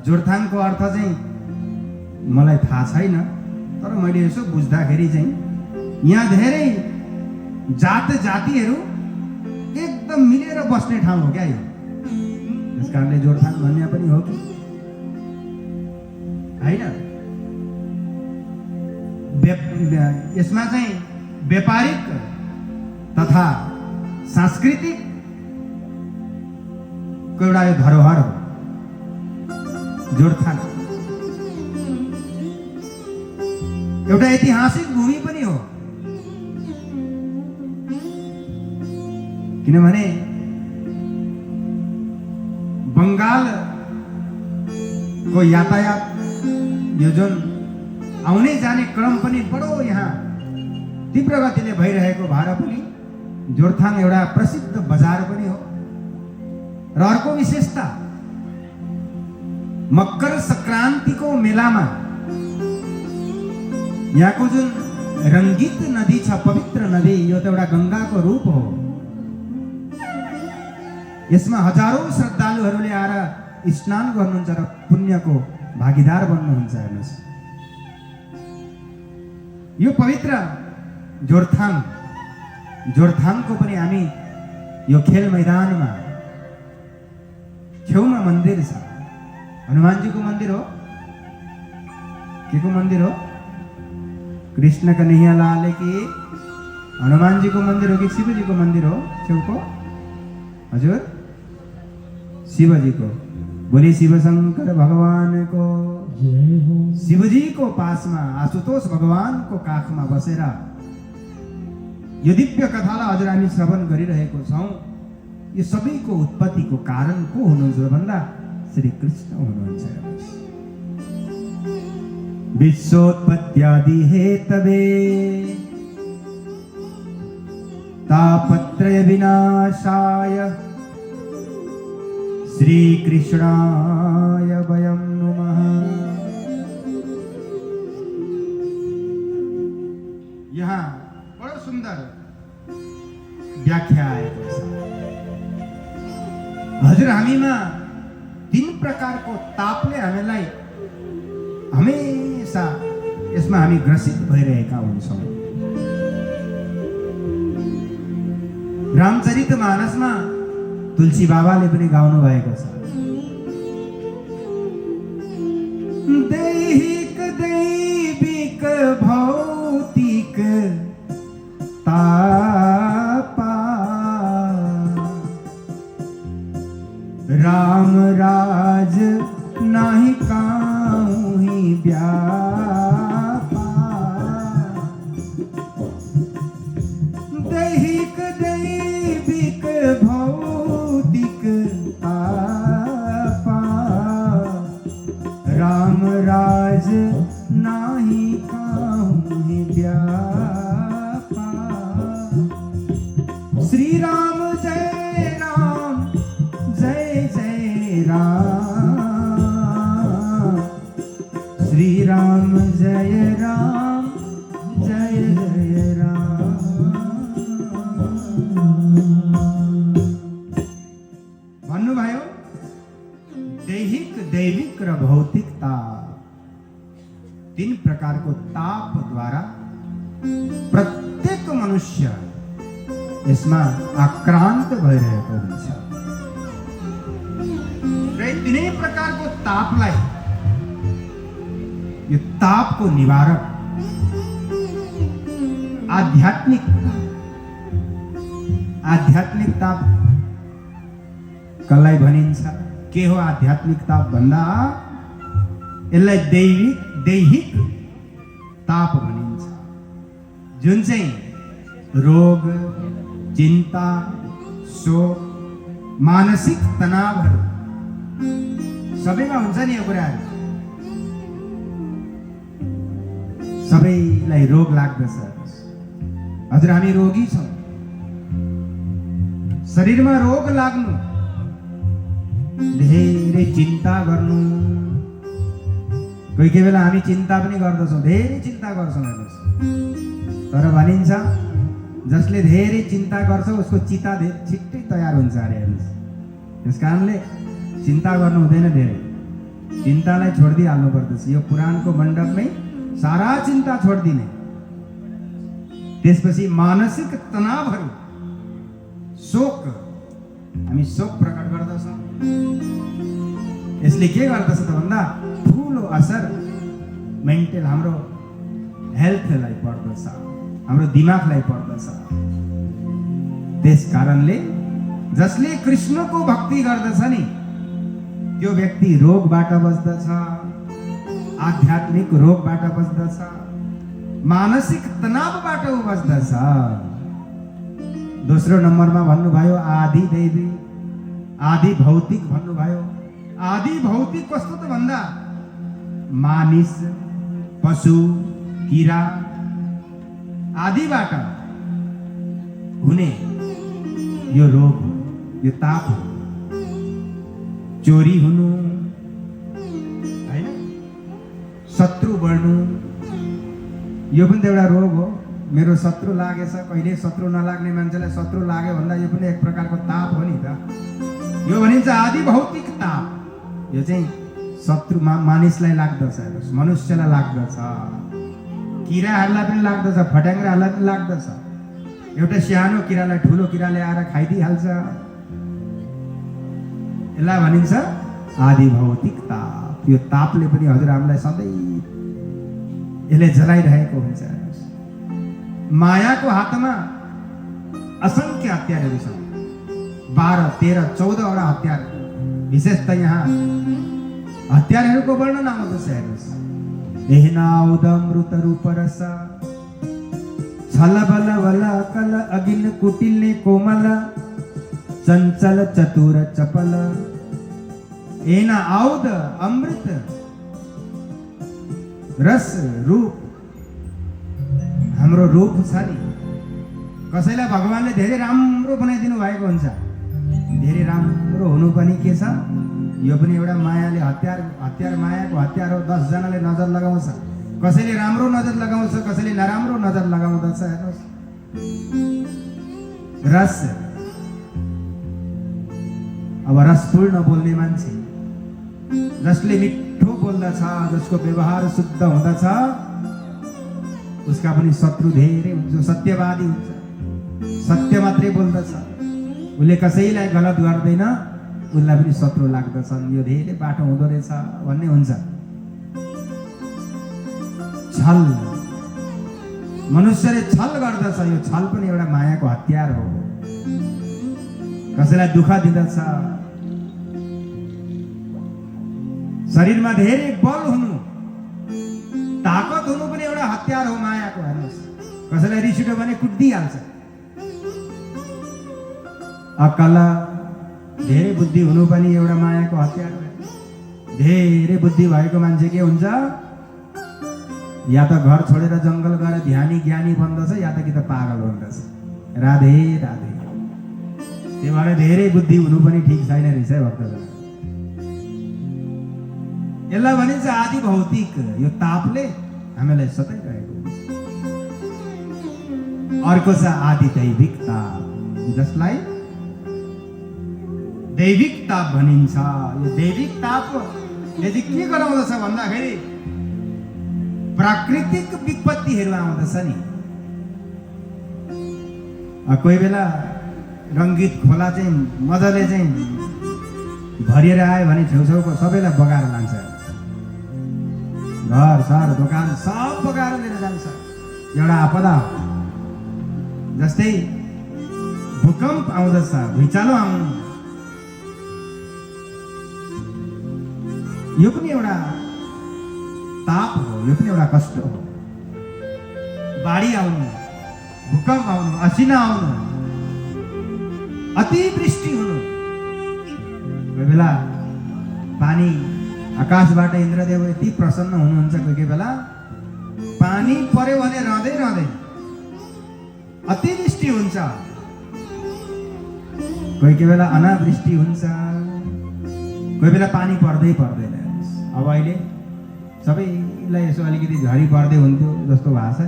जोरथाङको अर्थ चाहिँ मलाई थाहा छैन, तर मैले यसो बुझ्दाखेरि चाहिँ यहाँ धेरै जात जातिहरू एकदम मिलेर बस्ने ठाउँ हो क्या यो। त्यस कारणले जोरथाङ भन्ने पनि हो कि हैन। यसमा चाहिँ व्यापारिक तथा सांस्कृतिक एउटा यो धरोहर हो जोरथाङ। एउटा ऐतिहासिक भूमि पनि हो, किनभने बङ्गालको यातायात यो जुन आउने जाने क्रम पनि बडो यहाँ तीव्र गतिले भइरहेको भएर पनि जोरथाङ एउटा प्रसिद्ध बजार पनि हो। र अर्को विशेषता, मकर संक्रान्तिको मेलामा यहाँको जुन रङ्गीत नदी छ, पवित्र नदी, यो त एउटा गङ्गाको रूप हो। यसमा हजारौं श्रद्धालुहरूले आएर स्नान गर्नुहुन्छ र पुण्यको भागीदार बन्नुहुन्छ। हेर्नुहोस्, यो पवित्र जोरथाङको पनि हामी यो खेल मैदानमा छेउमा मन्दिर छ। हनुमानजीको मन्दिर हो, के को मन्दिर हो? कृष्ण कन्हैया लाल की हनुमान जी को मंदिर हो कि शिव जी को मंदिर हो छेउको हजुर शिव जी को बोली शिव शंकर भगवान को जय हो। शिवजी को पासमा आशुतोष भगवान को काखमा बसेर यो दिव्य कथालाई हजुर हामी श्रवण गरिरहेको छौँ। यो सबैको उत्पत्तिको कारण को हुनुहुन्छ भन्दा श्री कृष्ण हुनुहुन्छ। विश्वोत्पत्त्यादि हेतवे तापत्रय विनाशाय श्री कृष्णाय वयं नमः। यहाँ बडो सुन्दर व्याख्या आएको छ। हजुर हामीमा 3 प्रकारको तापले हामीलाई हमेशा यसमा हामी ग्रसित भइरहेका हुन्छौँ। रामचरितमानसमा तुलसी बाबाले पनि गाउनु भएको छ। दैहिक दैविक भौतिक तापा राम राज नाही काहुँ व्यापा। दैहिक दैविक भौतिक तापा राम राज नाही काहुँ व्यापा। श्री राम जय राम जय जय राम। श्री राम जय राम जय जय राम। भन्नुभयो दैहिक दैविक र भौतिक ताप 3 प्रकारको तापद्वारा प्रत्येक मनुष्य यसमा आक्रान्त भइरहेको हुन्छ। र 3 प्रकारको तापलाई यो तापको निवारक आध्यात्मिक ताप कसलाई भनिन्छ? के हो आध्यात्मिक ताप भन्दा यसलाई दैहिक ताप भनिन्छ। जुन चाहिँ रोग चिन्ता शोक मानसिक तनावहरू सबैमा हुन्छ नि। यो कुराहरू सबैलाई रोग लाग्दछ। हजुर हामी रोगी छौँ। शरीरमा रोग लाग्नु, धेरै चिन्ता गर्नु, कोही बेला हामी चिन्ता पनि गर्दछौँ, धेरै चिन्ता गर्छौँ। हेर्नुहोस्, तर भनिन्छ जसले धेरै चिन्ता गर्छ उसको चिता छिट्टै तयार हुन्छ अरे। हेर्नुहोस्, त्यस कारणले चिन्ता गर्नु हुँदैन। धेरै चिन्तालाई छोडिदिइहाल्नु पर्दछ। यो पुराणको मण्डपमै सारा चिन्ता छोडिदिने। त्यसपछि मानसिक तनावहरू, शोक, हामी शोक प्रकट गर्दछौँ। यसले के गर्दछ त भन्दा ठुलो असर मेन्टल हाम्रो हेल्थलाई पर्दछ, हाम्रो दिमागलाई पर्दछ। त्यस कारणले जसले कृष्णको भक्ति गर्दछ नि त्यो व्यक्ति रोगबाट बच्दछ, आध्यात्मिक रोगबाट बच्दछ, मानसिक तनावबाट बच्दछ। दोस्रो नम्बरमा भन्नुभयो आदि दैवी आदि भौतिक भन्नुभयो। आदि भौतिक कस्तो त भन्दा मानिस पशु किरा आदिबाट हुने यो रोग हो, यो ताप हो। चोरी हुनु हैन, शत्रु बढ्नु, यो पनि त एउटा रोग हो। मेरो शत्रु लागेछ, कहिले शत्रु नलाग्ने मान्छेलाई शत्रु लाग्यो भन्दा यो पनि एक प्रकारको ताप हो नि त। यो भनिन्छ आदि भौतिक ताप। यो चाहिँ शत्रु मानिसलाई लाग्दछ, मनुष्यलाई लाग्दछ, किराहरूलाई पनि लाग्दछ, फट्याङ्ग्राहरूलाई पनि लाग्दछ। एउटा सानो किरालाई ठुलो किराले आएर खाइदिइहाल्छ। यसलाई भनिन्छ आदि भौतिक ताप। यो तापले पनि हजुर हामीलाई सधैँ यसले जलाइरहेको हुन्छ। मायाको हातमा असंख्य हतियारहरू छन्, 12, 13, 14वटा हतियार। विशेष त यहाँ हतियारहरूको वर्णन आउँदछ। हेर्नुहोस्, एहनाउद मृत रूप रस, छल बल बल कल अगिन कुटिल्ने कोमल, चञ्चल चतुर चपल। एना आउद अमृत रस रूप, हाम्रो रूप छ नि, कसैलाई भगवानले धेरै राम्रो बनाइदिनु भएको हुन्छ। धेरै राम्रो हुनु पनि के छ, यो पनि एउटा मायाले हतियार मायाको हतियार हो। 10 जनाले नजर लगाउँछ, कसैले राम्रो नजर लगाउँछ, कसैले नराम्रो नजर लगाउँदछ। हेर्नुहोस्, रस, अब रसपूर्ण बोल्ने मान्छे, जसले मिठो बोल्दछ, जसको व्यवहार शुद्ध हुँदछ, उसका पनि शत्रु धेरै हुन्छ। सत्यवादी हुन्छ, सत्य मात्रै बोल्दछ, उसले कसैलाई गलत गर्दैन, उसलाई पनि शत्रु लाग्दछन्। यो धेरै बाटो हुँदो रहेछ भन्ने हुन्छ। छल, मनुष्यले छल गर्दछ, यो छल पनि एउटा मायाको हतियार हो। कसैलाई दुःख दिँदछ, शरीरमा धेरै बल हुनु, ताकत हुनु पनि एउटा हतियार हो मायाको। हेर्नुहोस्, कसैलाई रिस उठ्यो भने कुट्दिहाल्छ। अकल, धेरै बुद्धि हुनु पनि एउटा मायाको हतियार हो। धेरै बुद्धि भएको मान्छे के हुन्छ, या त घर छोडेर जङ्गल गएर ध्यानी ज्ञानी बन्दछ, या त कि त पागल बन्दछ। राधे राधे। त्यही भएर धेरै बुद्धि हुनु पनि ठिक छैन रहेछ है भक्तजन। यसलाई भनिन्छ आदि भौतिक। यो तापले हामीलाई सताइरहेको हुन्छ। अर्को छ आदि दैविक ताप, जसलाई दैविक ताप भनिन्छ। यो दैविक तापले चाहिँ के गराउँदछ भन्दाखेरि प्राकृतिक विपत्तिहरू आउँदछ नि। कोही बेला रङ्गीत खोला चाहिँ मजाले चाहिँ भरिएर आयो भने छेउछाउको सबैलाई बगाएर लान्छ। घर सर दोकान सब बगाएर लिएर जान्छ। एउटा आपदा हो। जस्तै भूकम्प आउँदछ, भुइँचालो आउनु, यो पनि एउटा ताप हो, यो पनि एउटा कष्ट हो। बाढी आउनु, भूकम्प आउनु, असिना आउनु, अतिवृष्टि हुनु। कोही बेला पानी आकाशबाट इन्द्रदेव यति प्रसन्न हुनुहुन्छ, कोही बेला पानी पर्यो भने रहँदै अतिवृष्टि हुन्छ। कोही बेला अनावृष्टि हुन्छ, कोही बेला पानी पर्दैन। अब अहिले सबैलाई यसो अलिकति झरी पर्दै हुन्थ्यो जस्तो भएको छ।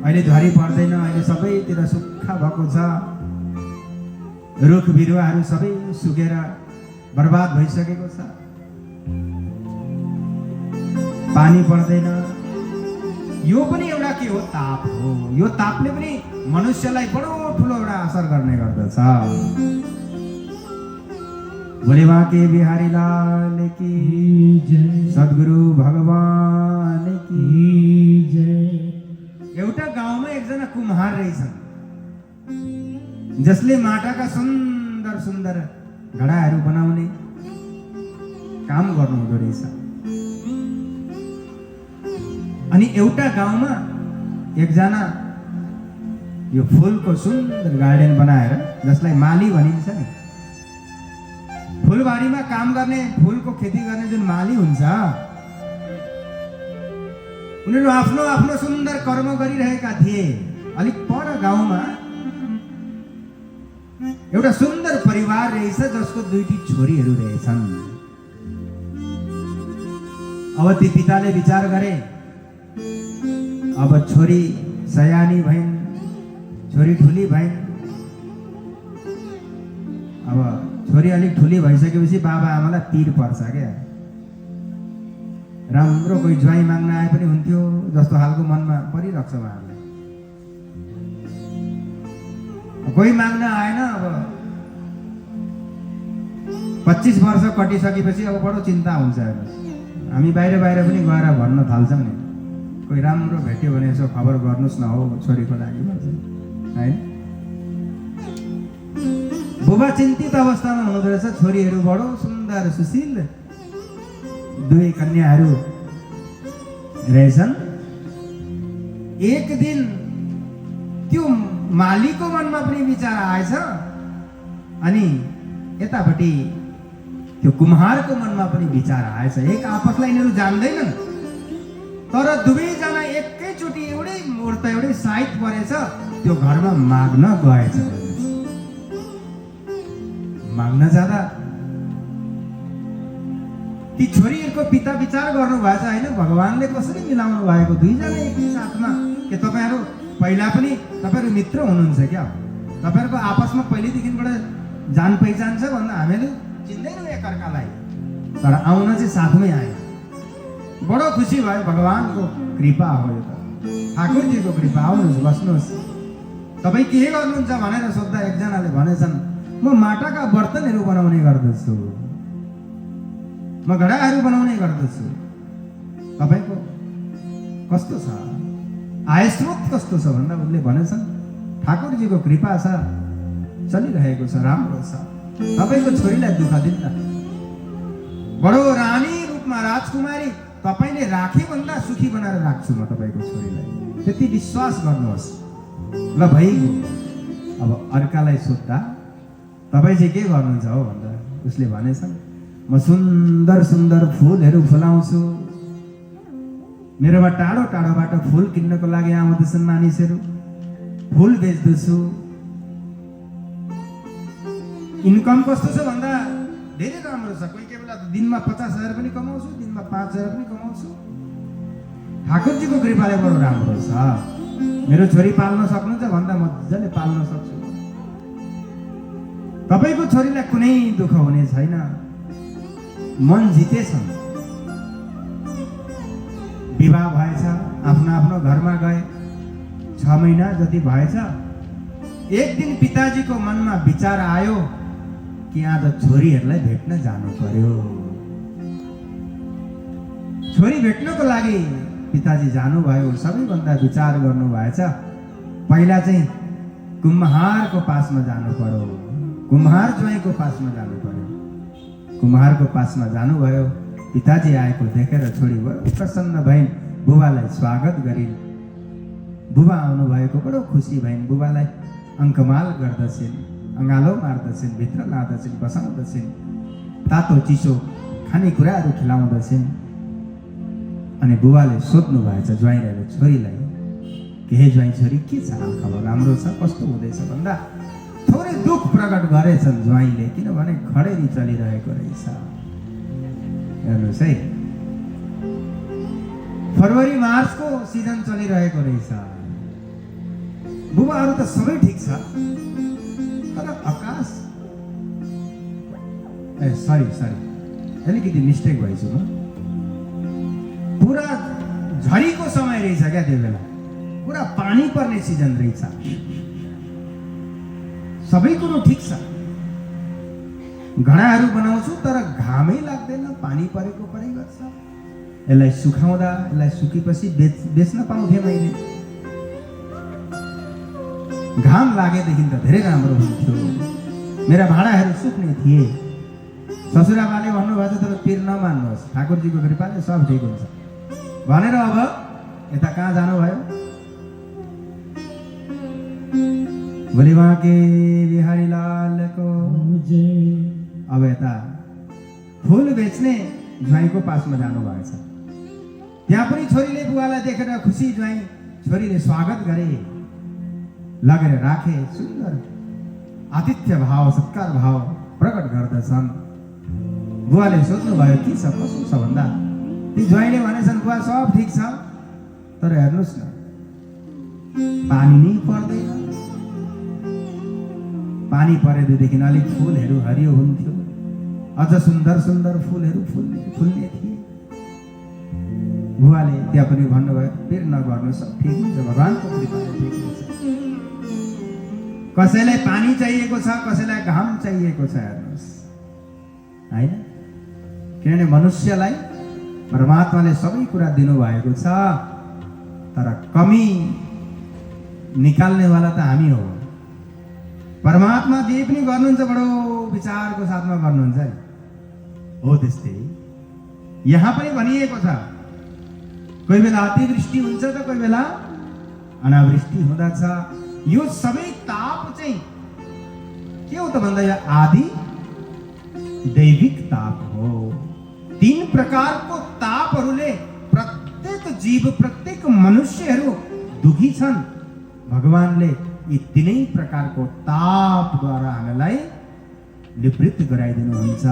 अहिले झरी पर्दैन, अहिले सबैतिर सुक्खा भएको छ। रुख बिरुवाहरू सबै सुकेर बर्बाद भइसकेको छ। पानी पर्दैन। यो पनि एउटा के हो, ताप हो। यो तापले पनि मनुष्यलाई बडो ठुलो एउटा असर गर्ने गर्दछ। भोले बाँके बिहारी लाल की जय, सद्गुरु भगवान की जय। एउटा गाउँमा एकजना कुम्हार रहेछन्, जसले माटाका सुन्दर सुन्दर घडाहरू बनाउने काम गर्नुहुँदो रहेछ। अनि एउटा गाउँमा एकजना यो फुलको सुन्दर गार्डन बनाएर, जसलाई माली भनिन्छ नि, फुलबारीमा काम गर्ने, फुलको खेती गर्ने जुन माली हुन्छ, उनीहरू आफ्नो आफ्नो सुन्दर कर्म गरिरहेका थिए। अलिक पर गाउँमा एउटा सुन्दर परिवार रहेछ, जसको 2टी छोरीहरू रहेछन्। अब ती पिताले विचार गरे, अब छोरी सयानी भइन्, छोरी ठुली भइन्। अब छोरी अलिक ठुली भइसकेपछि बाबा आमालाई पीर पर्छ क्या। राम्रो कोही ज्वाइँ माग्न आए पनि हुन्थ्यो जस्तो खालको मनमा परिरहेको छ उहाँहरूलाई। कोही माग्न आएन। अब 25 वर्ष कटिसकेपछि अब बडो चिन्ता हुन्छ। हेर्नुहोस्, हामी बाहिर पनि गएर भन्न थाल्छौँ नि, कोही राम्रो भेट्यो भने यसो खबर गर्नुहोस् न हो छोरीको लागि भन्छ होइन। बुबा चिन्तित अवस्थामा हुनुहुँदो रहेछ। छोरीहरू बडो सुन्दर सुशील दुई कन्याहरू रहेछन्। एक दिन त्यो मालीको मनमा पनि विचार आएछ अनि यतापट्टि त्यो कुम्हारको मनमा पनि विचार आएछ। एक आपसलाई यिनीहरू जान्दैनन् तर दुवैजना एकैचोटि एउटै मुहूर्त एउटै साइत परेछ त्यो घरमा माग्न गएछ। माग्न जाँदा ती छोरीहरूको पिता विचार गर्नु भएछ होइन भगवानले कसरी मिलाउनु भएको दुईजना एकै साथमा। के तपाईँहरू पहिला पनि तपाईँहरू मित्र हुनुहुन्छ क्या? तपाईँहरूको आपसमा पहिलेदेखिबाट जान पहिचान छ भन्दा हामीहरू चिन्दैनौँ एकअर्कालाई तर आउन चाहिँ साथमै आयो। बडो खुसी भयो। भगवानको कृपा हो यो त, ठाकुरजीको कृपा। आउनुहोस् बस्नुहोस्। तपाईँ के गर्नुहुन्छ भनेर सोद्धा एकजनाले भनेछन् म माटाका बर्तनहरू बनाउने गर्दछु, म घडाहरू बनाउने गर्दछु। तपाईँको कस्तो छ, आय स्रोत कस्तो छ भन्दा उसले भनेछन् ठाकुरजीको कृपा छ, चलिरहेको छ, राम्रो छ। तपाईँको छोरीलाई दुःख दिन्न, बडो रानी रूपमा राजकुमारी तपाईँले राखे भन्दा सुखी बनाएर राख्छु म तपाईँको छोरीलाई, त्यति विश्वास गर्नुहोस्। ल भइगयो। अब अर्कालाई सोद्धा तपाईँ चाहिँ के गर्नुहुन्छ हो भन्दा उसले भनेछन् म सुन्दर सुन्दर फुलहरू फुलाउँछु, मेरोमा टाढो टाढोबाट फुल किन्नको लागि आउँदछन् मानिसहरू, फुल बेच्दछु। इन्कम कस्तो छ भन्दा धेरै राम्रो छ। कोही कोही बेला दिनमा 50,000 पनि कमाउँछु, दिनमा 5,000 पनि कमाउँछु। ठाकुरजीको कृपाले बडो राम्रो छ। मेरो छोरी पाल्न सक्नुहुन्छ भन्दा मजाले पाल्न सक्छु। तपाईँको छोरीलाई कुनै दुःख हुने छैन। मन जितेछन्, विवाह भएछ, आफ्नो आफ्नो घरमा गए। 6 महिना जति भएछ। एक दिन पिताजीको मनमा विचार आयो कि आज छोरीहरूलाई भेट्न जानु पर्यो। छोरी भेट्नको लागि पिताजी जानुभयो। सबैभन्दा विचार गर्नु भएछ पहिला चाहिँ कुम्हारको पासमा जानु पर्यो, कुम्हार ज्वाइँको पासमा जानु पर्यो। कुम्हारको पासमा जानुभयो। पिताजी आएको देखेर छोरी बडो प्रसन्न भइन्, बुबालाई स्वागत गरिन्। बुबा आउनुभएको बडो खुसी भइन्। बुबालाई अङ्कमाल गर्दछिन्, अँगालो मार्दछिन्, भित्र लाँदछिन्, बसाउँदछिन्, तातो चिसो खानेकुराहरू खिलाउँदछिन्। अनि बुबाले सोध्नु भएछ ज्वाइँलाई, छोरीलाई के हे ज्वाइँ छोरी के छ हालखबर, राम्रो छ, कस्तो हुँदैछ भन्दा थोरै दुःख प्रकट गरेछन् ज्वाइँले, किनभने खडेरी चलिरहेको रहेछ। हेर्नुहोस् है, फरवरी मार्चको सिजन चलिरहेको रहेछ। बुबाहरू त सबै ठिक छ तर आकाश सरी अलिकति मिस्टेक भएछु म। पुरा झरीको समय रहेछ क्या त्यो बेला, पुरा पानी पर्ने सिजन रहेछ। सबै कुरो ठिक छ, घडाहरू बनाउँछु तर घामै लाग्दैन, पानी परेको परै गर्छ। यसलाई सुकाउँदा यसलाई सुकेपछि बेच्न पाउँथेँ मैले। घाम लागेदेखि त धेरै राम्रो हुन्थ्यो, मेरा भाँडाहरू सुक्ने थिए। ससुराबाले भन्नुभएको तर पिर नमान्नुहोस्, ठाकुरजीको कृपाले सब ठिक हुन्छ भनेर अब यता कहाँ जानुभयो? बोली बाँके बिहारी लालको। अब यता फुल बेच्ने ज्वाइँको पासमा जानु भएको छ। त्यहाँ पनि छोरीले बुवालाई देखेर खुसी ज्वाइँ, छोरीले स्वागत गरे, लगेर राखे। सुन्दर आतिथ्य भाव सत्कार भाव प्रकट गर्दछन्। बुवाले सोध्नुभयो के छ कसो छ भन्दा ती ज्वाइँले भनेछन् बुवा सब ठिक छ तर हेर्नुहोस् न पानी नै पर्दैन। पानी परेदेखि अलिक फुलहरू हरियो हुन्थ्यो, अझ सुन्दर सुन्दर फुलहरू फुल्ने थिए। बुवाले त्यहाँ पनि भन्नुभयो पिर नगर्नु, सब ठिक हुन्छ, भगवानको कृपाले ठिक हुन्छ। कसैलाई पानी चाहिएको छ, कसैलाई घाम चाहिएको छ, हेर्नुहोस् होइन। किनभने मनुष्यलाई परमात्माले सबै कुरा दिनुभएको छ। तर कमी निकाल्ने वाला त हामी हो। परमात्मा जे पनि गर्नुहुन्छ बडो विचारको साथमा गर्नुहुन्छ नि। हो त्यस्तै यहाँ पनि भनिएको छ, कोही बेला अतिवृष्टि हुन्छ त कोही बेला अनावृष्टि हुँदछ। यो सबै ताप चाहिँ के हो त भन्दा यो आदि दैविक ताप हो। तीन प्रकारको तापहरूले प्रत्येक जीव प्रत्येक मनुष्यहरू दुखी छन्। भगवानले यी तीनै प्रकारको तापद्वारा हामीलाई निवृत्त गराइदिनुहुन्छ।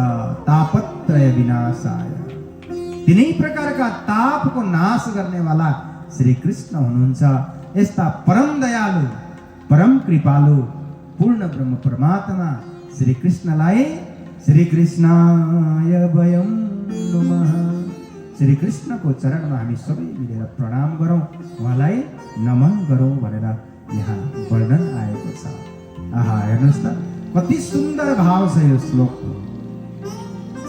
तापत्रय विनाशाय, तीनै प्रकारका तापको नाश गर्नेवाला श्री कृष्ण हुनुहुन्छ। यस्ता परम दयालु परम कृपालु पूर्ण ब्रह्म परमात्मा श्री कृष्णलाई श्री कृष्णाय वयं नमः, श्री कृष्णको चरणमा हामी सबै मिलेर प्रणाम गरौँ, उहाँलाई नमन गरौँ भनेर यहाँ वर्णन आएको छ। आहा, हेर्नुहोस् त कति सुन्दर भाव छ यो श्लोकको।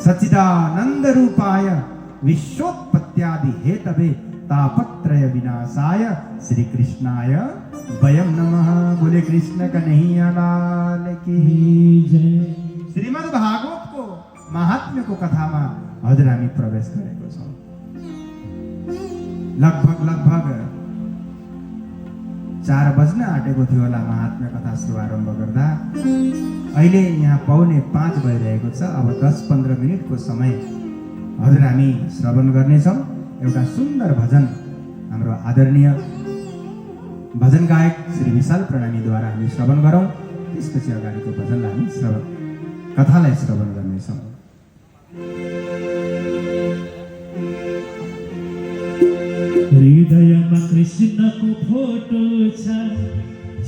सच्चिदानन्द रूपाय विश्वोत्पत्त्यादि हेतवे तापत्रय विनाशाय श्री कृष्णाय वयं नमः। बोले कृष्ण कन्हैया लाल की जय। श्रीमद् भागवतको महात्म्यको कथामा हजुर हामी प्रवेश गरेको छौँ। लगभग 4 बज्न आँटेको थियो होला महात्म्य कथा शुभारम्भ गर्दा। अहिले यहाँ पाउने 5 भइरहेको छ। अब 10-15 मिनटको समय हजुर हामी श्रवण गर्नेछौँ। एउटा सुन्दर भजन हाम्रो आदरणीय भजन गायक श्री विशाल प्रणामीद्वारा हामी श्रवण गरौँ। त्यसपछि अगाडिको भजनलाई हामी कथालाई श्रवण गर्नेछौँ। हृदयमा कृष्णको फोटो छ,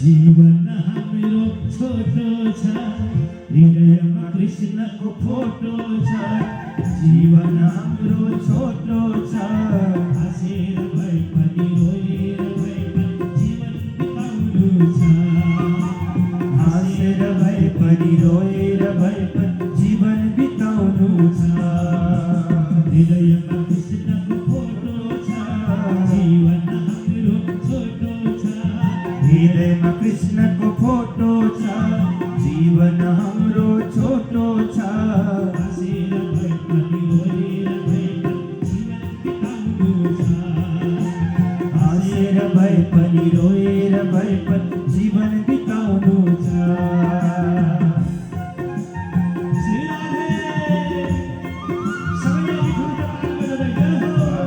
जीवन हाम्रो छोटो छ। हृदयमा कृष्णको फोटो छ, जीवन हाम्रो छोटो छ। हाँसेर भए पनि रोएर भए पनि जीवन बिताउनु छ। हाँसेर भए पनि रोएर भए पनि जीवन बिताउनु छ। हृदयमा कृष्णको फोटो छ, जीवन हाम्रो छोटो छ। हृदयमा कृष्णको फोटो छ, जीवन हाम्रो छोटो छ। हाँसेर भए पनि रोएर भए पनि जीवन बिताउनु छ। हाँसेर भए पनि रोएर भए पनि जीवन बिताउनु छ। श्री राधे। सबैले ठुलो ताली बजाउँदै जय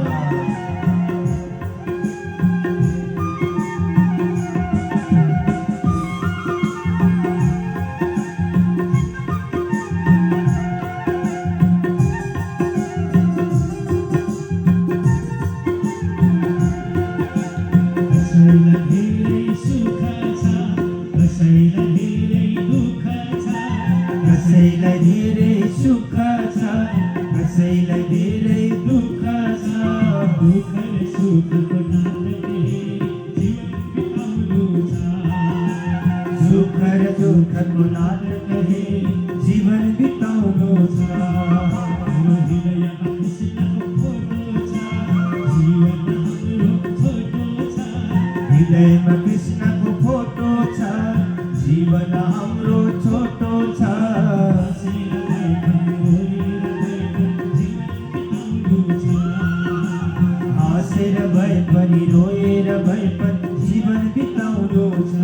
हो। कसैलाई धेरै सुख छ, कसैलाई धेरै दुःख छ। दुःख र सुखको नाटक जीवन बिताउनु छ। सुख र दुःखको नाटक हे जीवन बिताउनु छ। हृदयमा कृष्णको फोटो छ, जीवन हाम्रो छोटो छ। हृदयमा कृष्णको फोटो छ, जीवन हाम्रो छोटो छ। हाँसेर भए पनि रोएर भए पनि जीवन बिताउनु छ। हाँसेर भए पनि रोएर भए पनि जीवन बिताउनु छ।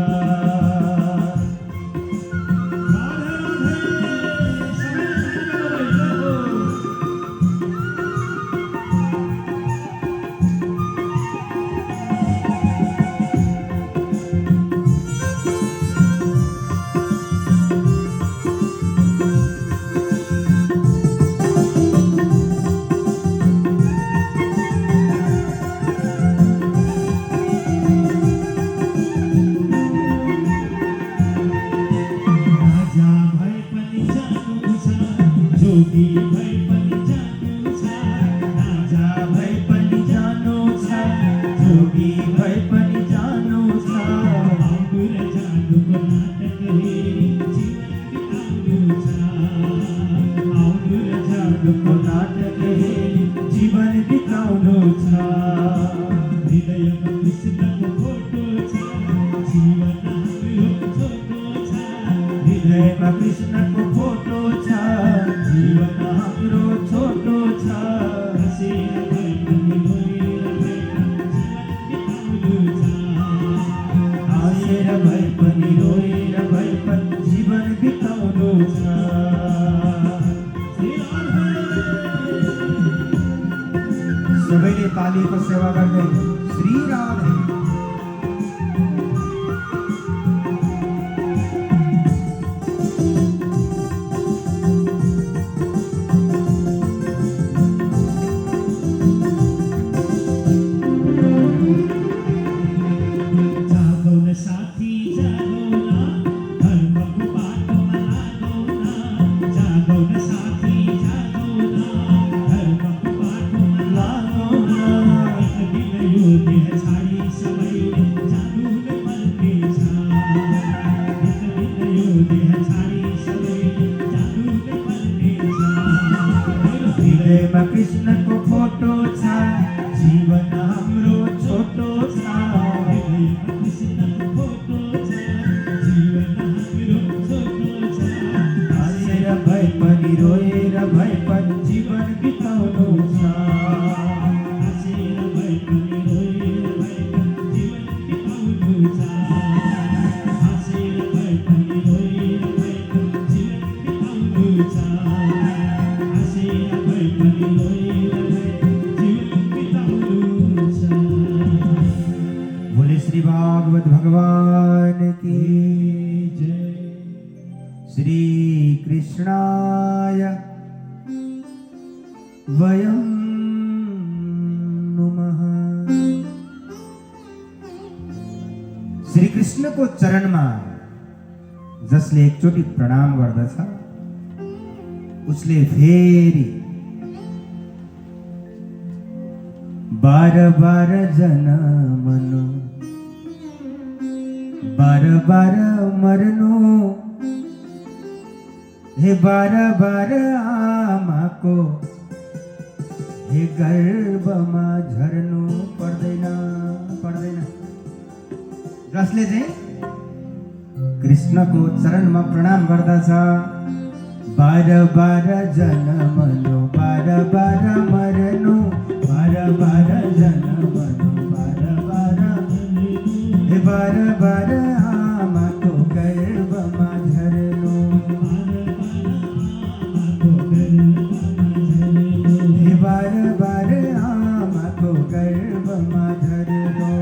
हृदयमा कृष्णको फोटो छ, जीवन हाम्रो छोटो छ। हाँसेर भए पनि रोएर भए पनि जीवन बिताउनु छ। सबैले तालीको सेवा गर्दै श्री राधे। हृदयमा कृष्णको फोटो छ, जीवन हाम्रो छोटो छ। हाँसेर भए पनि रोएर भए पनि जीवन बिताउनु छ। बोले श्री भागवत भगवान की जय। श्री कृष्णाय वयं नुमः। श्री कृष्णको चरणमा जसले एकचोटि प्रणाम गर्दछ उसले फेरि बार बार जन्मनु, बार बार मर्नु, हे बार बार आमाको हे गर्भमा झर्नु पर्दैन। जसले चाहिँ कृष्णको चरणमा प्रणाम गर्दछ बार बार जन्मनु, बार बार मर्नु, बार बार जन्मनु, बार बार हे बार बार आमाको गर्भमा झर्नु, हे बार बार आमाको गर्भमा झर्नु।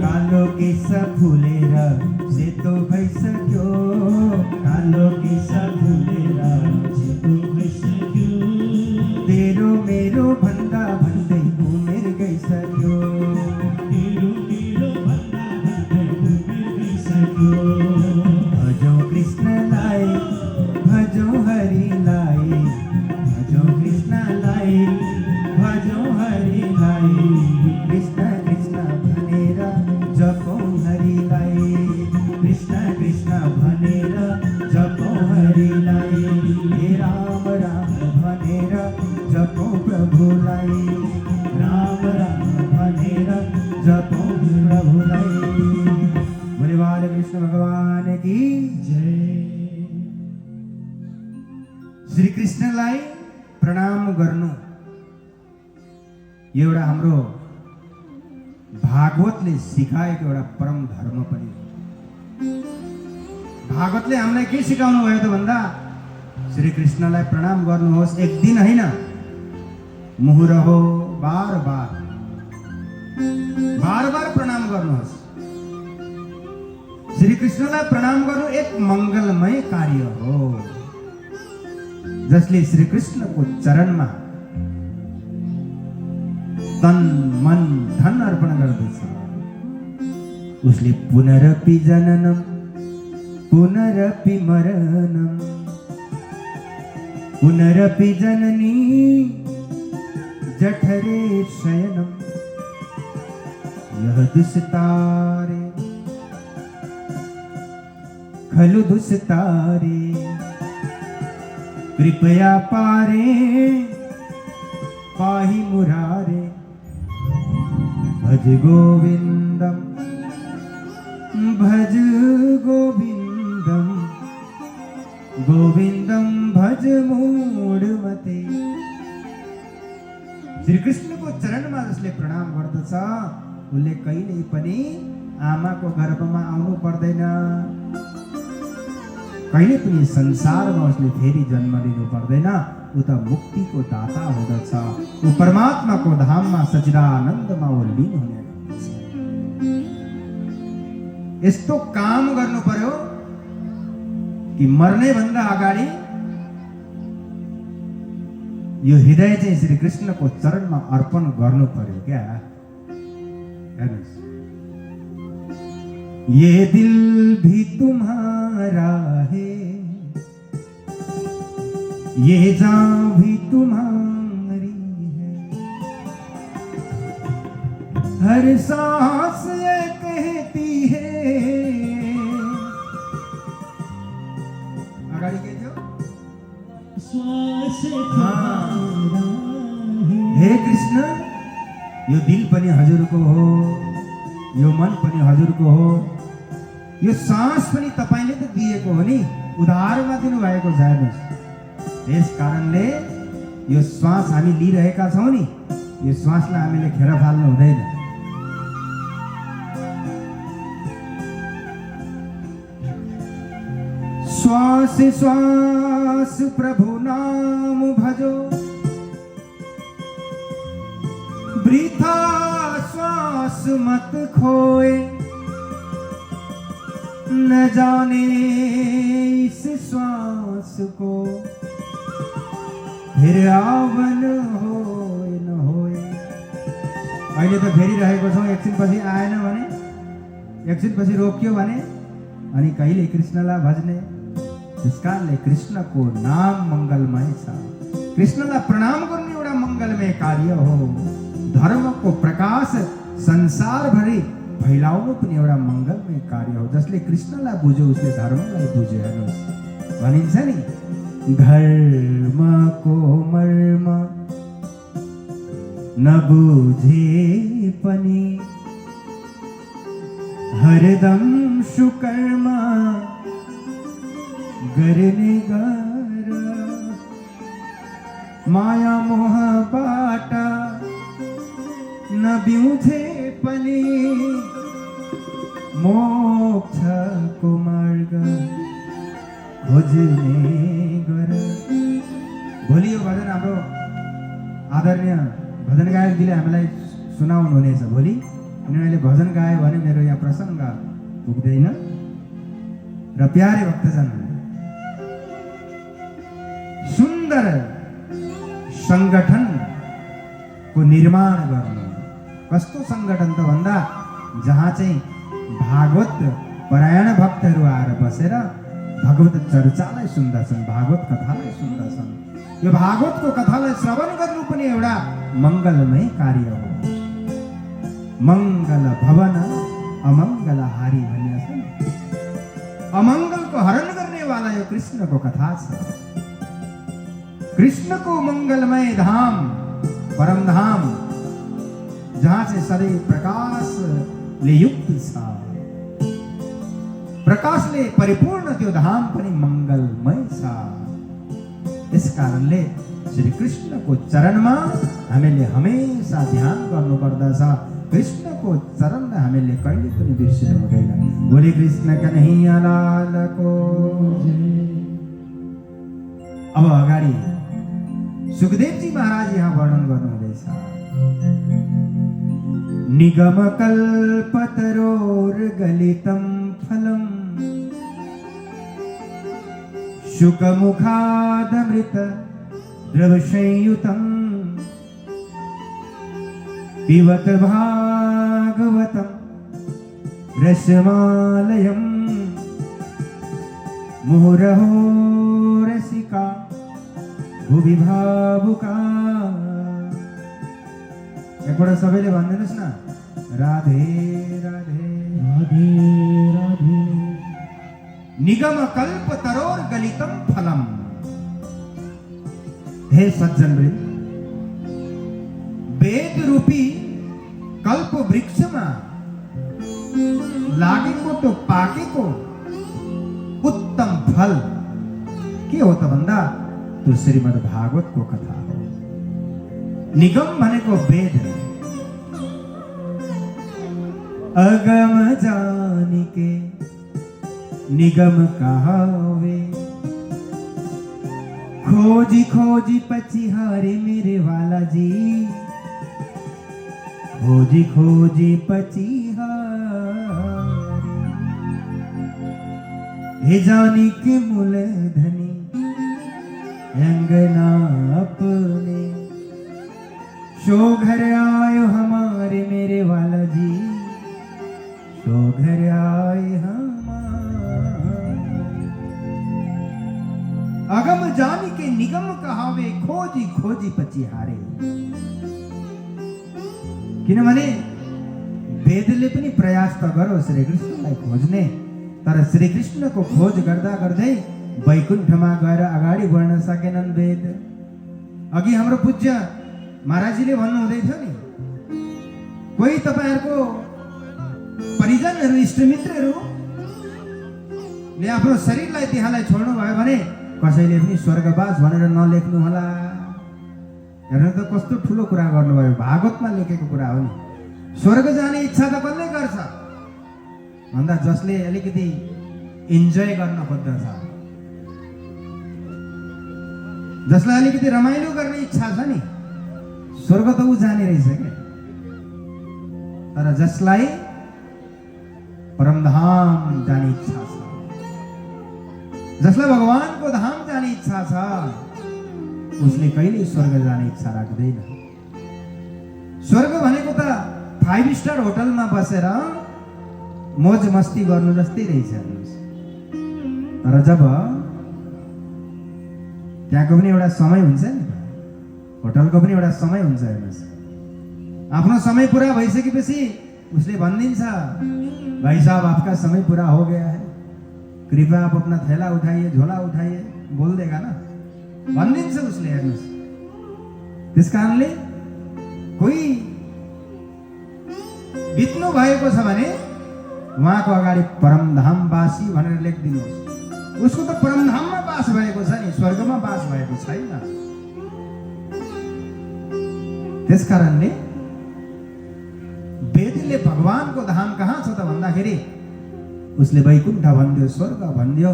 कालो केश फुलेर सेतो भइसक्यो, कालो केश फुलेर सेतो भइसक्यो, तेरो मेरो भन्दा भन्दै उमेर गइसक्यो, तेरो मेरो भन्दा भन्दै उमेर गइसक्यो। भजौँ कृष्णलाई, भजौँ हरिलाई, भजौँ कृष्णलाई, भजौँ हरिलाई, कृष्ण कृष्ण भनेर जपौँ हरिलाई, कृष्ण कृष्ण भनेर जपौँ हरिलाई, हे राम राम भनेर जपौँ प्रभुलाई, राम राम भनेर जपौँ प्रभुलाई। बोले बाल कृष्ण भगवान की जय। श्री कृष्णलाई प्रणाम गर्नु एउटा हाम्रो भागवतले सिकाएको एउटा परम धर्म पनि हो। भागवतले हामीलाई के सिकाउनु भयो त भन्दा श्री कृष्णलाई प्रणाम गर्नुहोस्, एक दिन होइन मुहुरहो बार बार प्रणाम गर्नुहोस्। श्री कृष्णलाई प्रणाम गर्नु एक मंगलमय कार्य हो, जसले श्री कृष्णको चरणमा तन मन धन अर्पण गर्दछ उसले पुनरपि जननम पुनरपि मरणम, पुनरपि जननी जठरे शयनम, यह दुस्तारे खलु दुस्तारे, कृपया पारे पाहि मुरारे, भज गोविंदम भज गोविंदम गोविंदम भज मूढमते। श्री कृष्णको चरणमा जसले प्रणाम गर्दछ उसले कहिल्यै पनि आमाको गर्भमा आउनु पर्दैन, कहिले पनि संसारमा उसले फेरि जन्म लिनु पर्दैन। ऊ त मुक्तिको दाता हुँदछ, ऊ परमात्माको धाममा सच्चिदानन्दमा ऊ लीन हुने गर्दछ। यस्तो काम गर्नु पर्यो कि मर्ने भन्दा अगाडि यो हृदय चाहिँ श्री कृष्णको चरणमा अर्पण गर्नु पर्यो क्या। हेर्नुहोस्, ये दिल भी तुम्हारा है, ये जान भी तुम्हारी है, हर सांस ये कहती है। अगाडि के जो श्वास हे कृष्ण, यो दिल पनि हजुरको हो, यो मन पनि हजुरको हो, यो सास पनि तपाईले त दिएको हो नि, उधारमा दिनुभएको छ। हेर्नुहोस्, यस कारणले यो श्वास हामी लिइरहेका छौँ नि, यो श्वासलाई हामीले खेर फाल्नु हुँदैन। श्वास श्वास प्रभु नाम भजो, वृथा श्वास मत खोए, न जाने इस श्वास को फिर आवन होए न होए। अहिले त फेरिरहेको छौँ, एकछिनपछि आएन भने, एकछिनपछि रोकियो भने अनि कहिले कृष्णलाई भज्ने। त्यसकारणले कृष्णको नाम मङ्गलमय छ, कृष्णलाई प्रणाम गर्ने एउटा मङ्गलमय कार्य हो। धर्मको प्रकाश संसारभरि फैलाउनु पनि एउटा मङ्गलमय कार्य हो। जसले कृष्णलाई बुझ्यो उसले धर्मलाई बुझ्यो। हेर्नुहोस्, भनिन्छ नि, धर्मको मर्म नबुझे पनि हरदम सुकर्म गर्ने गर, माया मोह बाटा नबिउझे पनि मोक्षको मार्ग खोज्ने गर। भोलि यो भजन हाम्रो आदरणीय भजन गायकजीले हामीलाई सुनाउनु हुनेछ। भोलि उनीहरूले भजन गायो भने मेरो यहाँ प्रसङ्ग पुग्दैन। र प्यारे भक्तजन, सुन्दर सङ्गठनको निर्माण गर्नु। कस्तो सङ्गठन त भन्दा जहाँ चाहिँ भागवत परायण भक्तहरू आएर बसेर भगवत चर्चालाई सुन्दछन्, भागवत कथालाई सुन्दछन्। यो भागवतको कथालाई श्रवण गर्नु पनि एउटा मङ्गलमय कार्य हो। मङ्गल भवन अमङ्गल हारी भनिएको छ नि। अमङ्गलको हरण गर्नेवाला यो कृष्णको कथा छ। कृष्णको मङ्गलमय धाम, परम धाम, जहाँ चाहिँ सधैँ प्रकाशले युक्त छ, प्रकाशले परिपूर्ण त्यो धाम पनि मङ्गलमय छ। यस कारणले श्री कृष्णको चरणमा हामीले हमेशा ध्यान गर्नुपर्दछ। कृष्णको चरणलाई हामीले कहिले पनि बिर्सिनु हुँदैन। बोले कृष्ण कन्हैया लालको। अब अगाडि सुखदेवजी महाराज यहाँ वर्णन गर्नुहुँदैछ। निगम कल्पतरोर गलितं फलम शुकमुखादमृत द्रवसंयुतं पिबत भागवतं रसमालयं मुहुरहो रसिका भुवि भावुका। एकपल्ट सबैले भनिदिनुहोस् न, राधे राधे राधे राधे। निगम कल्प तरोर गलितम फलम। हे सज्जन वृन्द, वेद रूपी कल्प वृक्षमा लागेको त्यो पाकेको उत्तम फल के हो त भन्दा त्यो श्रीमद् भागवतको कथा हो। निगम भनेको वेद, अगम जानिके निगम कहावे, खोजी खोजी पचिहारे मेरे वाला जी, खोजी खोजी पचिहारे। हे जानी के मूलधनी अंगना अपने, शो घर आयो हमारे मेरे वाला जी, शो घर आए हमारे। अगम जानी के निगम कहावे, खोजी खोजी पचिहारे। किनभने वेदले पनि प्रयास त गरो श्रीकृष्णलाई खोज्ने, तर श्रीकृष्णको खोज गर्दा गर्दै वैकुण्ठमा गएर अगाडि बढ्न सकेनन् वेद। अघि हाम्रो पूज्य महाराजजीले भन्नुहुँदै थियो नि, कोही तपाईहरुको परिजनहरू इष्टमित्रहरूले आफ्नो शरीरलाई त्यहाँलाई छोड्नु भयो भने कसैले पनि स्वर्गवास भनेर नलेख्नु होला। हेर्नु त कस्तो ठुलो कुरा गर्नुभयो, भागवतमा लेखेको कुरा हो नि। स्वर्ग जाने इच्छा त कसले गर्छ भन्दा जसले अलिकति इन्जोय गर्न खोज्दछ, जसलाई अलिकति रमाइलो गर्ने इच्छा छ नि, स्वर्ग त ऊ जाने रहेछ के। तर जसलाई परमधाम जाने इच्छा छ, जसलाई भगवानको धाम जाने इच्छा छ, उसले कहिले स्वर्ग जाने इच्छा राख्दैन। स्वर्ग भनेको त 5 स्टार होटलमा बसेर मोज मस्ती गर्नु जस्तै रहेछ। तर जब त्यहाँको पनि एउटा समय हुन्छ नि, होटलको पनि एउटा समय हुन्छ। हेर्नुहोस्, आफ्नो समय पूरा भइसकेपछि उसले भनिदिन्छ, भाई साहब आपका समय पूरा हो गया है, कृपया आप अपना थैला उठाइए, झोला उठाइए, बोल देगा ना, भनिदिन्छ उसले। हेर्नुहोस्, त्यस कारणले कोही बित्नु भएको छ भने उहाँको अगाडि परमधामवासी भनेर लेखिदिनुहोस्। उसको त परमधाममा बास भएको छ नि, स्वर्गमा बास भएको छैन। त्यस कारणले वेदले भगवानको धाम कहाँ छ त भन्दाखेरि उसले वैकुण्ठ भन्दियो, स्वर्ग भन्दियो।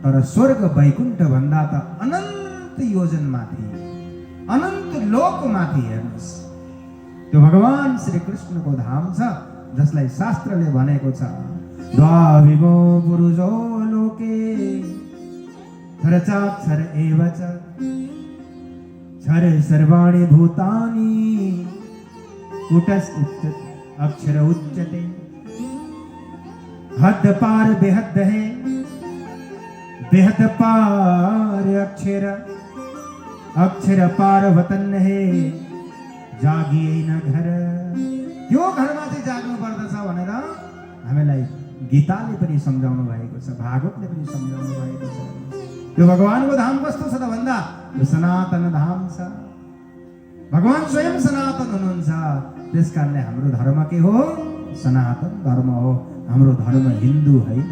तर स्वर्ग वैकुण्ठ भन्दा त अनन्त योजन माथि, अनन्त लोक माथि। हेर्नुहोस्, त्यो भगवान श्री कृष्णको धाम छ, जसलाई शास्त्रले भनेको छ, द्वाविमो पुरुषो लोके क्षरचाक्षर एव च, क्षर सर्वाणि भूतानि कुटस् उच्यते, अक्षर उच्यते। हद पार बेहद है, बेहद पार अक्षर, अक्षर पार वतन है, जागिए न घर। त्यो घरमा चाहिँ जाग्नु पर्दछ भनेर हामीलाई गीताले पनि सम्झाउनु भएको छ, भागवतले पनि सम्झाउनु भएको छ। त्यो भगवानको धाम कस्तो छ त भन्दा त्यो सनातन धाम छ। भगवान स्वयं सनातन हुनुहुन्छ। त्यसकारणले हाम्रो धर्म के हो? सनातन धर्म हो। हाम्रो धर्म हिन्दू होइन।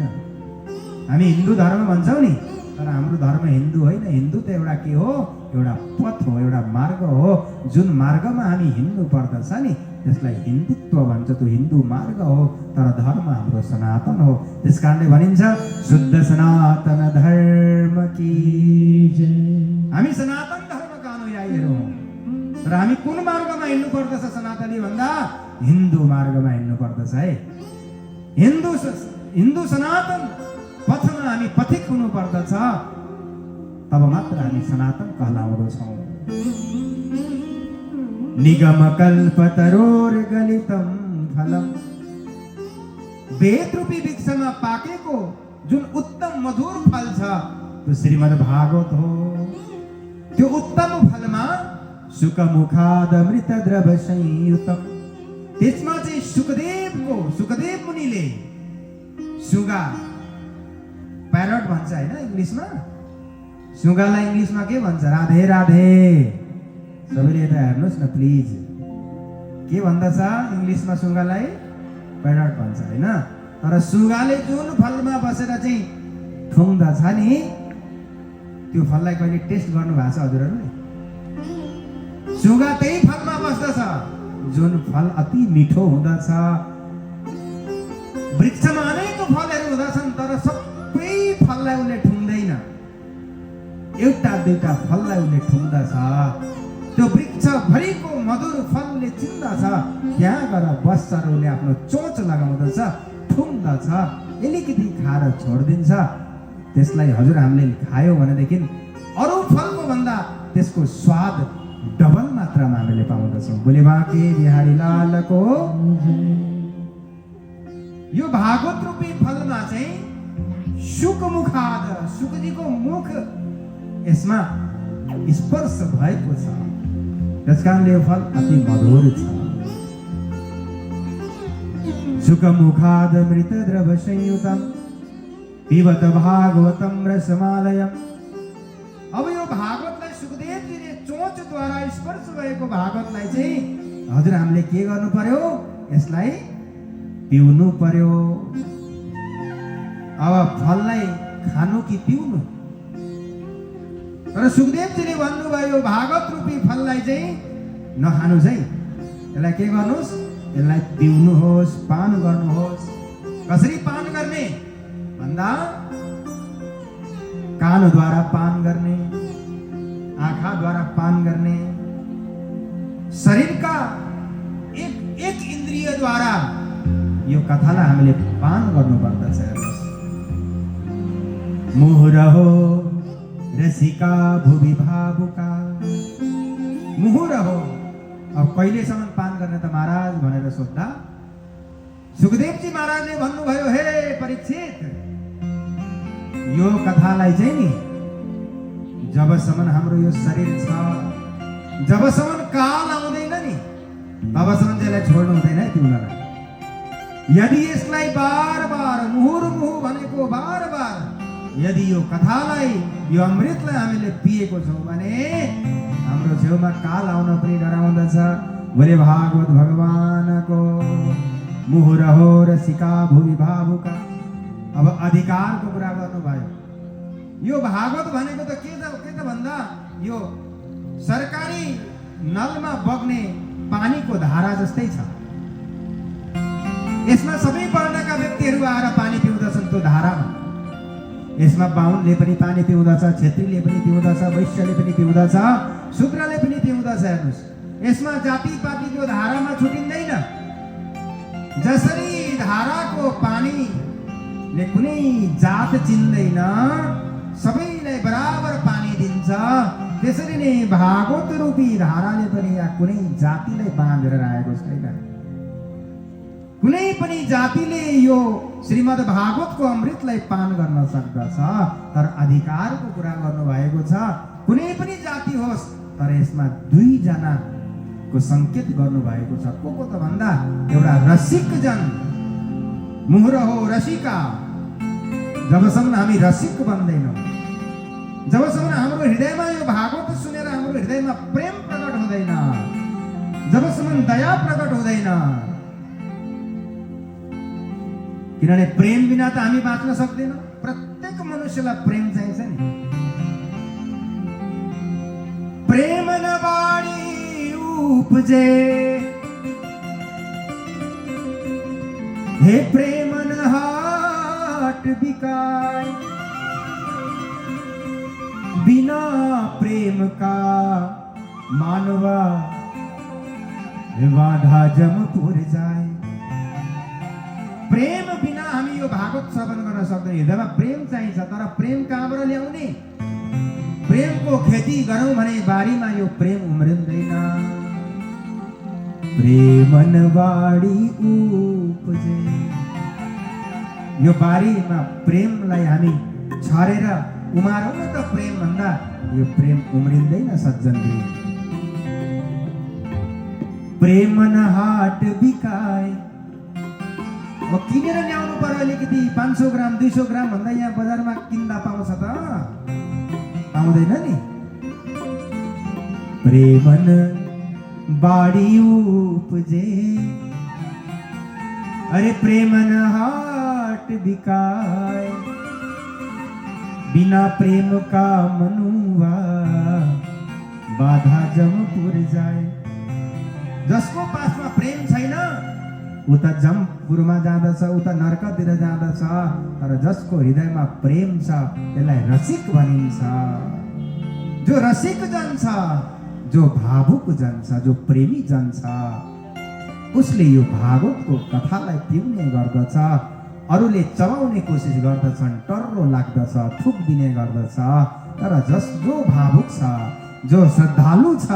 हामी हिन्दू धर्म भन्छौँ नि, तर हाम्रो धर्म हिन्दू होइन। हिन्दू त एउटा के हो? एउटा पथ हो, एउटा मार्ग हो। जुन मार्गमा हामी हिँड्नु पर्दछ नि त्यसलाई हिन्दुत्व भन्छ। त्यो हिन्दू मार्ग हो, तर धर्म हाम्रो सनातन हो। त्यसकारणले भनिन्छ शुद्ध सनातन धर्म की जय। हामी सनातन धर्मका अनुयायीहरू हौँ। तर हामी कुन मार्गमा हिँड्नु पर्दछ सनातनी भन्दा हिन्दू मार्गमा हिँड्नु पर्दछ है। हिन्दू सनातन पथमा हामी पथिक हुनु पर्दछ, तब मात्र हामी सनातन कहलाउँदछौँ। निगम कल्पतरोर गलितम फलम। वेद रूपी वृक्षमा पाकेको जुन उत्तम मधुर फल छ त्यो श्रीमद् भागवत हो। त्यो उत्तम फलमा सुक मुखाद मृत द्रव संयुतम। त्यसमा चाहिँ सुखदेव मुनिले सुगा, प्यारट भन्छ हैन इंग्लिशमा। सुगालाई इंग्लिशमा के भन्छ? राधे राधे। सबैले यता हेर्नुहोस् न प्लिज। के भन्दछ इंग्लिशमा सुगालाई? प्यारट भन्छ हैन। तर सुगाले जुन फलमा बसेर चाहिँ ठुङ्दछ नि त्यो फललाई कहिले टेस्ट गर्नु भएको छ हजुरहरूले? सुगा त्यही फलमा बस्दछ जुन फल अति मिठो हुँदछ। वृक्षमा अनेकौं फलहरू हुँदछन् तर सबै फललाई उसले ठुङ्दैन, एउटा दुईटा फललाई उसले ठुङ्दछ। त्यो वृक्षभरिको मधुर फलले चिन्दछ, त्यहाँ गएर बस्छ र उसले आफ्नो चोच लगाउँदछ, ठुङ्दछ, अलिकति खाएर छोडिदिन्छ। त्यसलाई हजुर हामीले खायो भनेदेखि अरू फलको भन्दा त्यसको स्वाद डबल मात्रामा हामीले पाउँदछौँ। बोले बाँके बिहारी लालको। यो भागवत रूपी फलमा चाहिँ सुकमुखाद, सुकजीको मुख यसमा स्पर्श भएको छ, त्यसकारणले यो फल अति मधुर छ। सुकमुखाद मृत द्रव संयुतम पिबत भागवतम रसमालयम। अब यो भागवतलाई सुखदेवजीले चोचद्वारा स्पर्श भएको भागवतलाई चाहिँ हजुर हामीले के गर्नु पर्यो? यसलाई पिउनु पर्यो। अब फललाई खानु कि पिउनु? तर सुखदेवजीले भन्नुभयो भागवत रूपी फललाई चाहिँ नखानुस् है, यसलाई के गर्नुहोस्? यसलाई पिउनुहोस्, पान गर्नुहोस्। कसरी पान गर्ने भन्दा कानद्वारा पान गर्ने, आँखाद्वारा पान गर्ने, शरीरका एक एक इन्द्रियद्वारा यो कथालाई हामीले पान गर्नुपर्दछ। मुहुरहो रसिका भुवि भावुका। मुहुरहो, अब कहिलेसम्म पान गर्ने त महाराज भनेर सोध्दा सुखदेवजी महाराजले भन्नुभयो, हे परीक्षित, यो कथालाई चाहिँ नि जबसम्म हाम्रो यो शरीर छ, जबसम्म काल आउँदैन नि तबसम्म यसलाई छोड्नु हुँदैन है तिमीलाई। यदि यसलाई बार बार मुहुर मुहु भनेको बार बार यदि यो कथालाई, यो अमृतलाई हामीले पिएको छौँ भने हाम्रो छेउमा काल आउन पनि डराउँदछ। बोले भागवत भगवानको। मुहुरहो रसिका भुवि भावुका। अब अधिकारको कुरा गर्नुभयो। यो भागवत भनेको त के त भन्दा यो सरकारी नलमा बग्ने पानीको धारा जस्तै छ। यसमा सबै वर्णका व्यक्तिहरू आएर पानी पिउँदछन् त्यो धारामा। यसमा बाहुनले पनि पानी पिउँदछ, क्षेत्रीले पनि पिउँदछ, वैश्यले पनि पिउँदछ, शूद्रले पनि पिउँदछ। हेर्नुहोस्, यसमा जातिपाती त्यो धारामा छुटिँदैन। जसरी धाराको पानीले कुनै जात चिन्दैन, सबैलाई बराबर पानी दिन्छ, त्यसरी नै भागवत रूपी धाराले पनि यहाँ कुनै जातिलाई बाँधेर राखेको छैन। कुनै पनि जातिले यो श्रीमद् भागवतको अमृतलाई पान गर्न सक्दछ, तर अधिकारको कुरा गर्नुभएको छ। कुनै पनि जाति होस् तर यसमा दुईजनाको सङ्केत गर्नुभएको छ। को त भन्दा एउटा रसिक जन, मुहुर हो रसिका। जबसम्म हामी रसिक बन्दैनौँ, जबसम्म हाम्रो हृदयमा यो भागवत सुनेर हाम्रो हृदयमा प्रेम प्रकट हुँदैन, जबसम्म दया प्रकट हुँदैन, किनभने प्रेम बिना त हामी बाँच्न सक्दैनौँ। प्रत्येक मनुष्यलाई प्रेम चाहिन्छ नि। प्रेम नबाडी उपजे, हे प्रेम न हाट बिकाय। बिना प्रेम का मानवा वाधा जमपुर जाए। प्रेम बिना हामी यो भागवत श्रवण गर्न सक्दैन। हृदयमा प्रेम चाहिन्छ, तर प्रेम कहाँबाट ल्याउने? प्रेमको खेती गरौँ भने बारीमा यो प्रेम उम्रिँदैन। प्रेम नबाडी उपजे, यो बारीमा प्रेमलाई हामी छरेर उमारौँ न त। प्रेम भन्दा यो प्रेम उम्रिँदैन सज्जन। प्रेम न हाट बिकाय। अब किनेर ल्याउनु पर्यो अलिकति, 500 ग्राम 200 ग्राम भन्दा यहाँ बजारमा किन्दा पाउँछ त? पाउँदैन नि। प्रेम न बाडी उपजे, अरे प्रेम न हाट बाट बिकाए, बिना प्रेम का मनुवा बाधा जमपुर जाए। जसको पासमा प्रेम छैन उता जमपुरमा जाँदछ, उता नर्कतिर जाँदछ। तर जसको हृदयमा प्रेम छ त्यसलाई रसिक भनिन्छ। जो रसिक जन छ, जो भावुक जन छ, जो प्रेमी जन छ, उसले यो भागवतको कथालाई पिउने गर्दछ। अरूले चबाउने कोसिस गर्दछन्, टर्रो लाग्दछ, थुक दिने गर्दछ। तर जो भावुक छ, जो श्रद्धालु छ,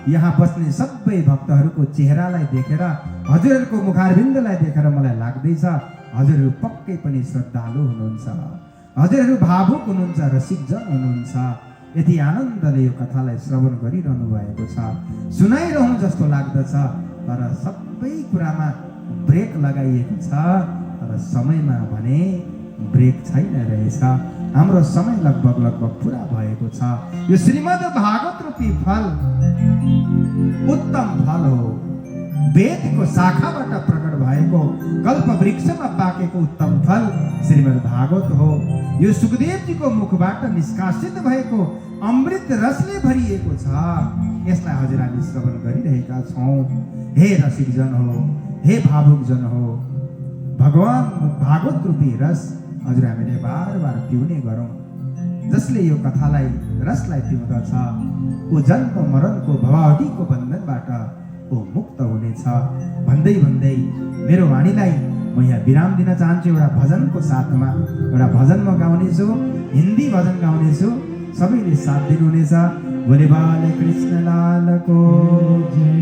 यहाँ बस्ने सबै भक्तहरूको चेहरालाई देखेर, हजुरहरूको मुखारबिन्दलाई देखेर मलाई लाग्दैछ हजुरहरू पक्कै पनि श्रद्धालु हुनुहुन्छ, हजुरहरू भावुक हुनुहुन्छ, रसिकजन हुनुहुन्छ। यति आनन्दले यो कथालाई श्रवण गरिरहनु भएको छ, सुनाइरहँ जस्तो लाग्दछ। तर सबै कुरामा ब्रेक लगाइएको छ, तर समयमा भने ब्रेक छैन रहेछ। हाम्रो समय लगभग पुरा भएको छ। यो श्रीमद् भागवत रूपी फल उत्तम फल हो। वेदको शाखाबाट प्रकट भएको, कल्प वृक्षमा पाकेको उत्तम फल श्रीमद् भागवत हो। यो सुखदेवजीको मुखबाट निष्कासित भएको अमृत रसले भरिएको छ। यसलाई हजुर हामी श्रवण गरिरहेका छौँ। हे रसिकजन हो, हे भावुकजन हो, भगवान भागवत रूपी रस हजुर हामीले बार बार पिउने गरौँ। जसले यो कथालाई रसलाई पिउँदछ ऊ जन्म मरणको भवावधिको बन्धनबाट ऊ मुक्त हुनेछ। भन्दै भन्दै मेरो वाणीलाई म यहाँ विराम दिन चाहन्छु। एउटा भजनको साथमा एउटा भजन म गाउनेछु, हिन्दी भजन गाउनेछु, सबैले साथ दिनुहुनेछ। बोले बाल कृष्ण लाल को जय।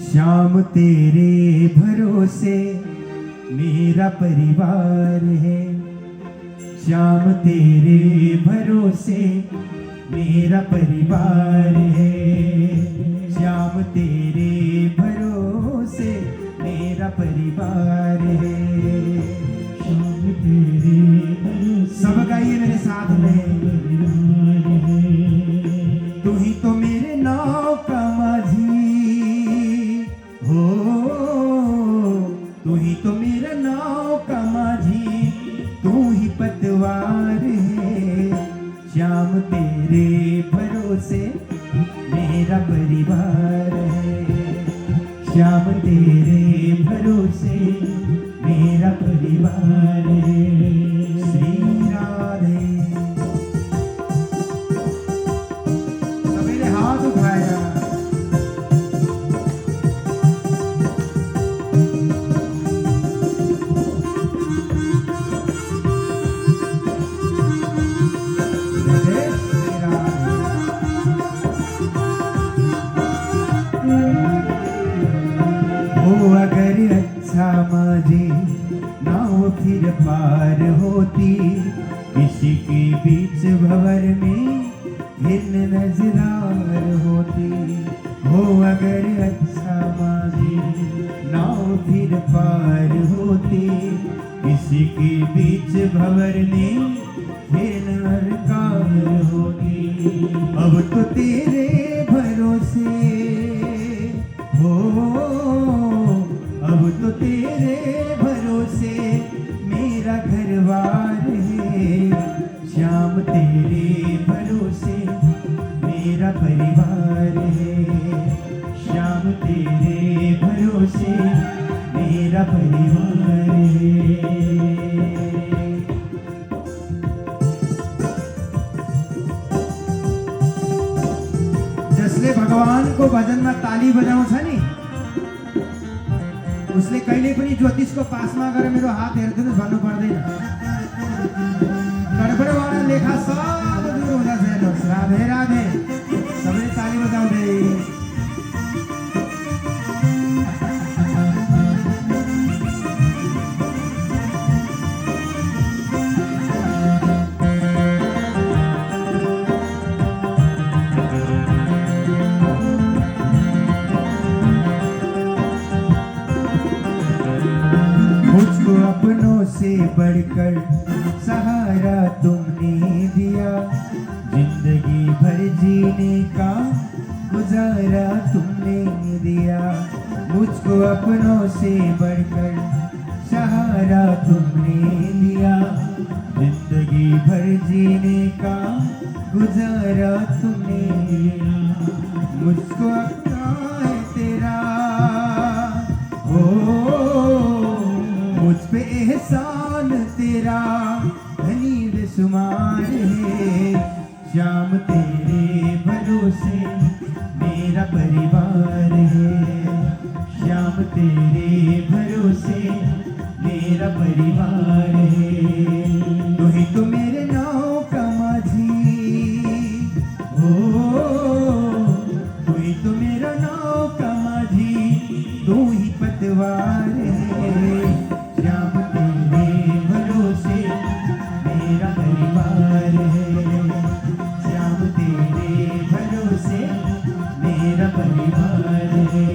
श्याम तेरे भरोसे मेरा परिवार है, श्याम तेरे भरोसे मेरा परिवार है, श्याम तेरे भरोसे मेरा परिवार है, श्याम तेरे भरोसे। सब गाइए मेरे साथ में। तू ही तो मेरे नाव का माझी हो, तू ही तो मेरा नाव का माझी, तू ही पतवार है, श्याम तेरे भरोसे मेरा परिवार है, श्याम तेरे भरोसे मेरा परिवार है। श्री राधे। सभी ने हाथ उठाया। अगर अच्छा माझी नाव फिर पार होती, किसी के बीच भंवर में हिरन नजरार होती। हो अगर अच्छा माझी नाव फिर पार होती, किसी के बीच भंवर में हिरन नजरार होती। अब तो तेरे भरोसे हो, अब तो तेरे भरोसे मेरा घरवार है, श्याम तेरे भरोसे मेरा परिवार है, श्याम तेरे भरोसे मेरा परिवार है। जसले भगवानको भजनमा ताली बजाउँछ नि उसले कहिले पनि ज्योतिषको पासमा गएर मेरो हात हेर्दिनुहोस् भन्नु पर्दैन। गडबडबाट लेखा सब दूर हुँदछ। हेर्नुहोस्। राधे राधे। सबैले ताली बजाउँदै। मुझको अपनों से बढ़कर सहारा तुमने दिया, जिंदगी भर जीने का गुजारा तुमने दिया। मुझको अपनों से बढ़कर सहारा गुजारा तुमने दिया, जिंदगी भर जीने का गुजारा तुमने दिया। मुझको अपना है तेरा, ओ मुझ पे एहसान तेरा धनी बेशुमार है। श्याम तेरे भरोसे मेरा परिवार है, श्याम तेरे भरोसे मेरा परिवार है। तू ही तो मेरे नाव का माझी, ओ तू ही तो मेरा नाव का माझी, तू ही पतवार है। श्याम तेरे भरोसे मेरा परिवार है, श्याम तेरे भरोसे मेरा परिवार है।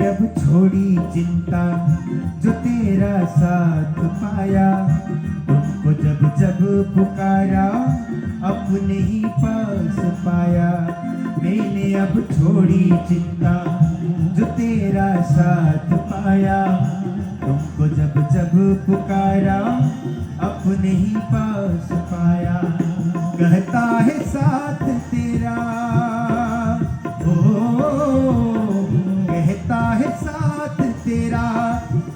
अब छोड़ी चिंता जो तेरा साथ पाया, तुमको जब जब पुकारा अपने ही पास पाया। मैंने अब छोड़ी चिंता जो तेरा साथ पाया, तुमको जब जब पुकारा अपने ही पास पाया। कहता है साथ तेरा, कहता है साथ तेरा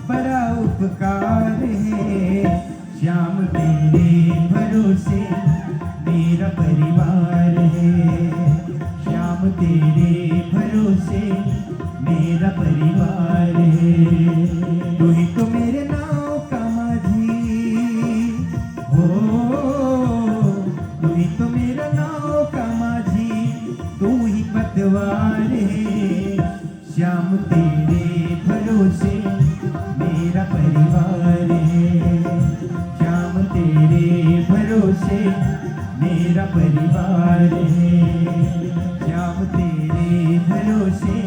बड़ा उपकार है। श्याम तेरे भरोसे मेरा परिवार है, श्याम तेरे भरोसे मेरा परिवार है। तू ही तो मेरे नाव का माझी, हो तू ही तो मेरा नाव का माझी, तू ही पतवार है। श्याम तेरे भरोसे मेरा परिवार है, श्याम तेरे भरोसे मेरा परिवार है, श्याम तेरे भरोसे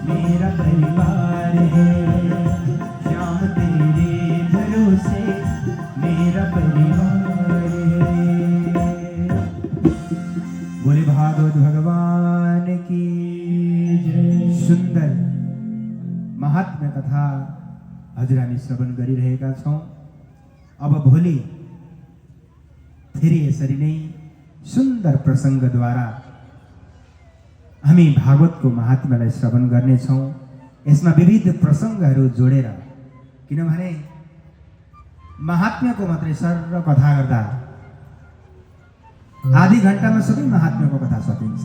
मेरा परिवार है, श्याम तेरे भरोसे मेरा परिवार है। बोले भागवत भगवान की सुंदर महात्म्य कथा हजुर हामी श्रवण गरिरहेका छौं। अब भोलि फेरि यसरी नै सुन्दर प्रसङ्गद्वारा हामी भागवतको महात्म्यलाई श्रवण गर्नेछौँ। यसमा विविध प्रसङ्गहरू जोडेर, किनभने महात्म्यको मात्रै सर कथा गर्दा आधी घण्टामा सबै महात्म्यको कथा सकिन्छ।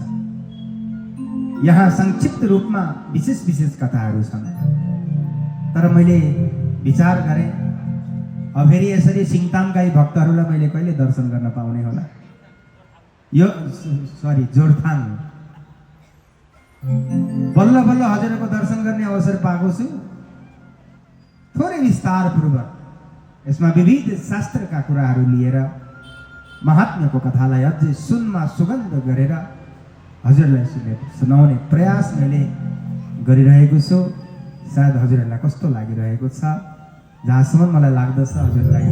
यहाँ संक्षिप्त रूपमा विशेष विशेष कथाहरू छन्। तर मैले विचार गरेँ अब फेरि यसरी सिङतामका भक्तहरूलाई मैले कहिले दर्शन गर्न पाउने होला। यो जोरथाङ बल्ल बल्ल हजुरको दर्शन गर्ने अवसर पाएको छु। थोरै विस्तारपूर्वक यसमा विविध शास्त्रका कुराहरू लिएर महात्म्यको कथालाई अझै सुनमा सुगन्ध गरेर हजुरलाई सुनाउने प्रयास मैले गरिरहेको छु। सायद हजुरहरूलाई कस्तो लागिरहेको छ, जहाँसम्म मलाई लाग्दछ हजुरलाई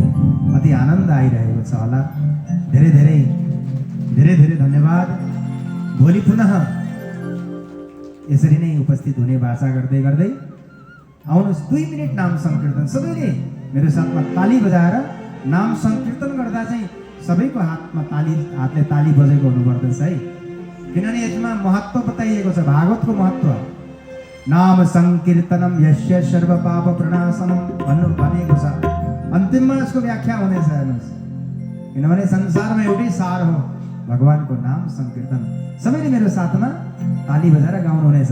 अति आनन्द आइरहेको छ होला। धेरै धेरै धेरै धेरै धन्यवाद। भोलि पुनः यसरी नै उपस्थित हुने भाषा गर्दै गर्दै आउनुहोस् 2 मिनट नाम संकीर्तन। सबैले मेरो साथमा ताली बजाएर नाम संकीर्तन गर्दा चाहिँ सबैको हातले ताली बजेको हुनुपर्दछ है, किनभने यसमा महत्त्व बताइएको छ, भागवतको महत्त्व। नाम संकीर्तनम यस्य सर्व पाप प्रणाशनम भनेको छ। अन्तिममा यसको व्याख्या हुनेछ हेर्नुहोस्, किनभने संसारमा एउटै सार हो भगवानको नाम संकीर्तन। सबैले मेरो साथमा ताली बजाएर गाउनु हुनेछ।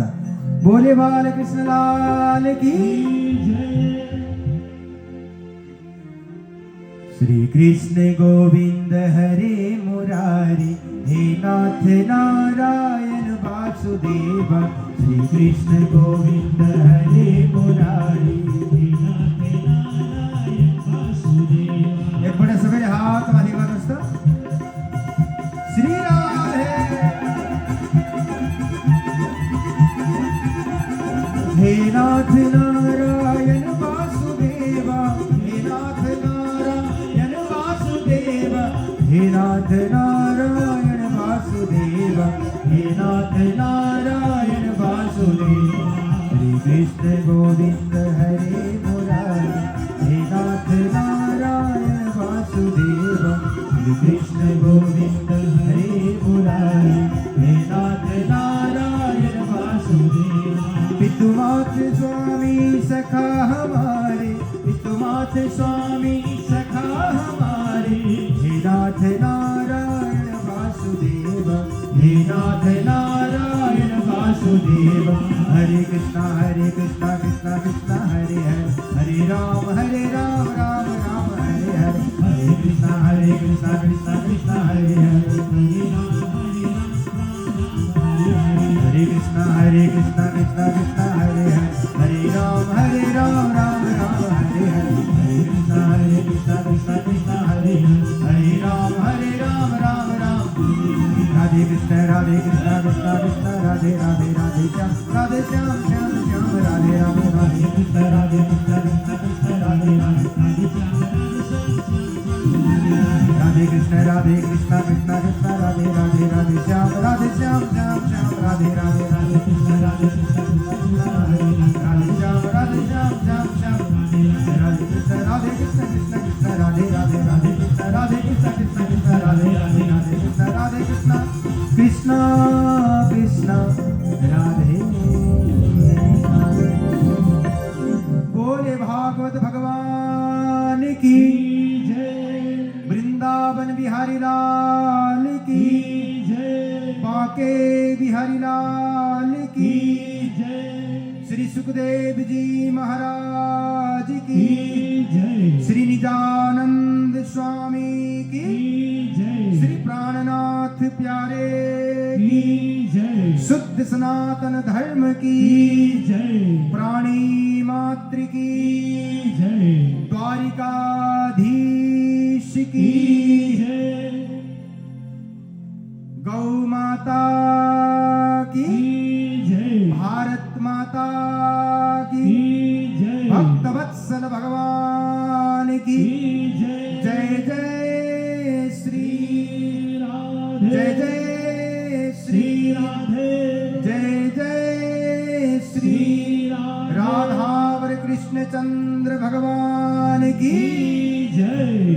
बोले बालकृष्ण लाल की जय। श्री कृष्ण गोविंद हरे मुरारी, हे नाथ नारायण वासुदेव। श्री कृष्ण गोविंद हरे मुरारी, हे नाथ नारायण वासुदेव। एकपल्ट सबैले हात माथि गर्नुहोस् त। वासुदेव हे नाथ नारायण वासुदेव हे नाथ नारायण वासुदेव हरे कृष्ण गोविंद हरे मुरारी हे नाथ नारायण वासुदेव हरे कृष्ण गोविंद हरे मुरारी हे नाथ नारायण वासुदेव पितुमात स्वामी सखा हमारे पितुमात स्वामी सखा हमारे हे नाथ नारायण वासुदेव हे नाथ नारायण वासुदेव हरे कृष्णा कृष्णा कृष्णा हरे हरे हरे राम राम राम हरे हरे हरे कृष्णा कृष्णा कृष्णा हरे हरे हरे कृष्णा कृष्णा कृष्णा हरे हरे हरे राम राम हरे हरे हरे कृष्णा कृष्णा कृष्णा हरे हरे राम राम राधे कृष्ण कृष्णा कृष्णा राधे राधे राधे श्याम श्याम श्याम राधे राधे राधे कृष्ण कृष्णा कृष्णा राधे राधे राधे कृष्ण कृष्णा कृष्णा राधे राधे राधे श्याम श्याम राधे राधे राधे कृष्ण कृष्णा कृष्णा राधे श्याम श्याम राधे कृष्ण कृष्णा राधे राधे राधे कृष्ण कृष्णा राधे राधे राधे कृष्ण कृष्णा कृष्णा राधे बोले भागवत भगवान की वृंदावन बिहारी लाल की बांके बिहारी लाल की श्री सुखदेव जी महाराज की श्री निजानंद स्वामी की श्री प्राणनाथ प्यारे की शुद्ध सनातन धर्म की प्राणी मात्र की द्वारिकाधीश की गौ माता की भारत माता की भक्त वत्सल भगवान की जय जय श्री राधे जय जय श्री राधे जय जय श्री राधावर कृष्ण चंद्र भगवान की जय।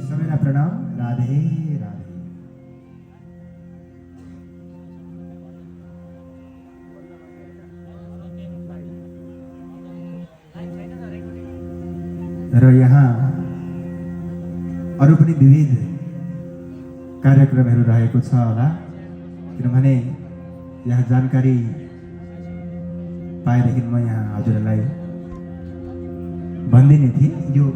सवेरा प्रणाम। राधे राधे। र यहाँ अरू पनि विविध कार्यक्रमहरू रहेको छ होला, किनभने यहाँ जानकारी पाएदेखि म यहाँ हजुरहरूलाई भनिदिने थिएँ यो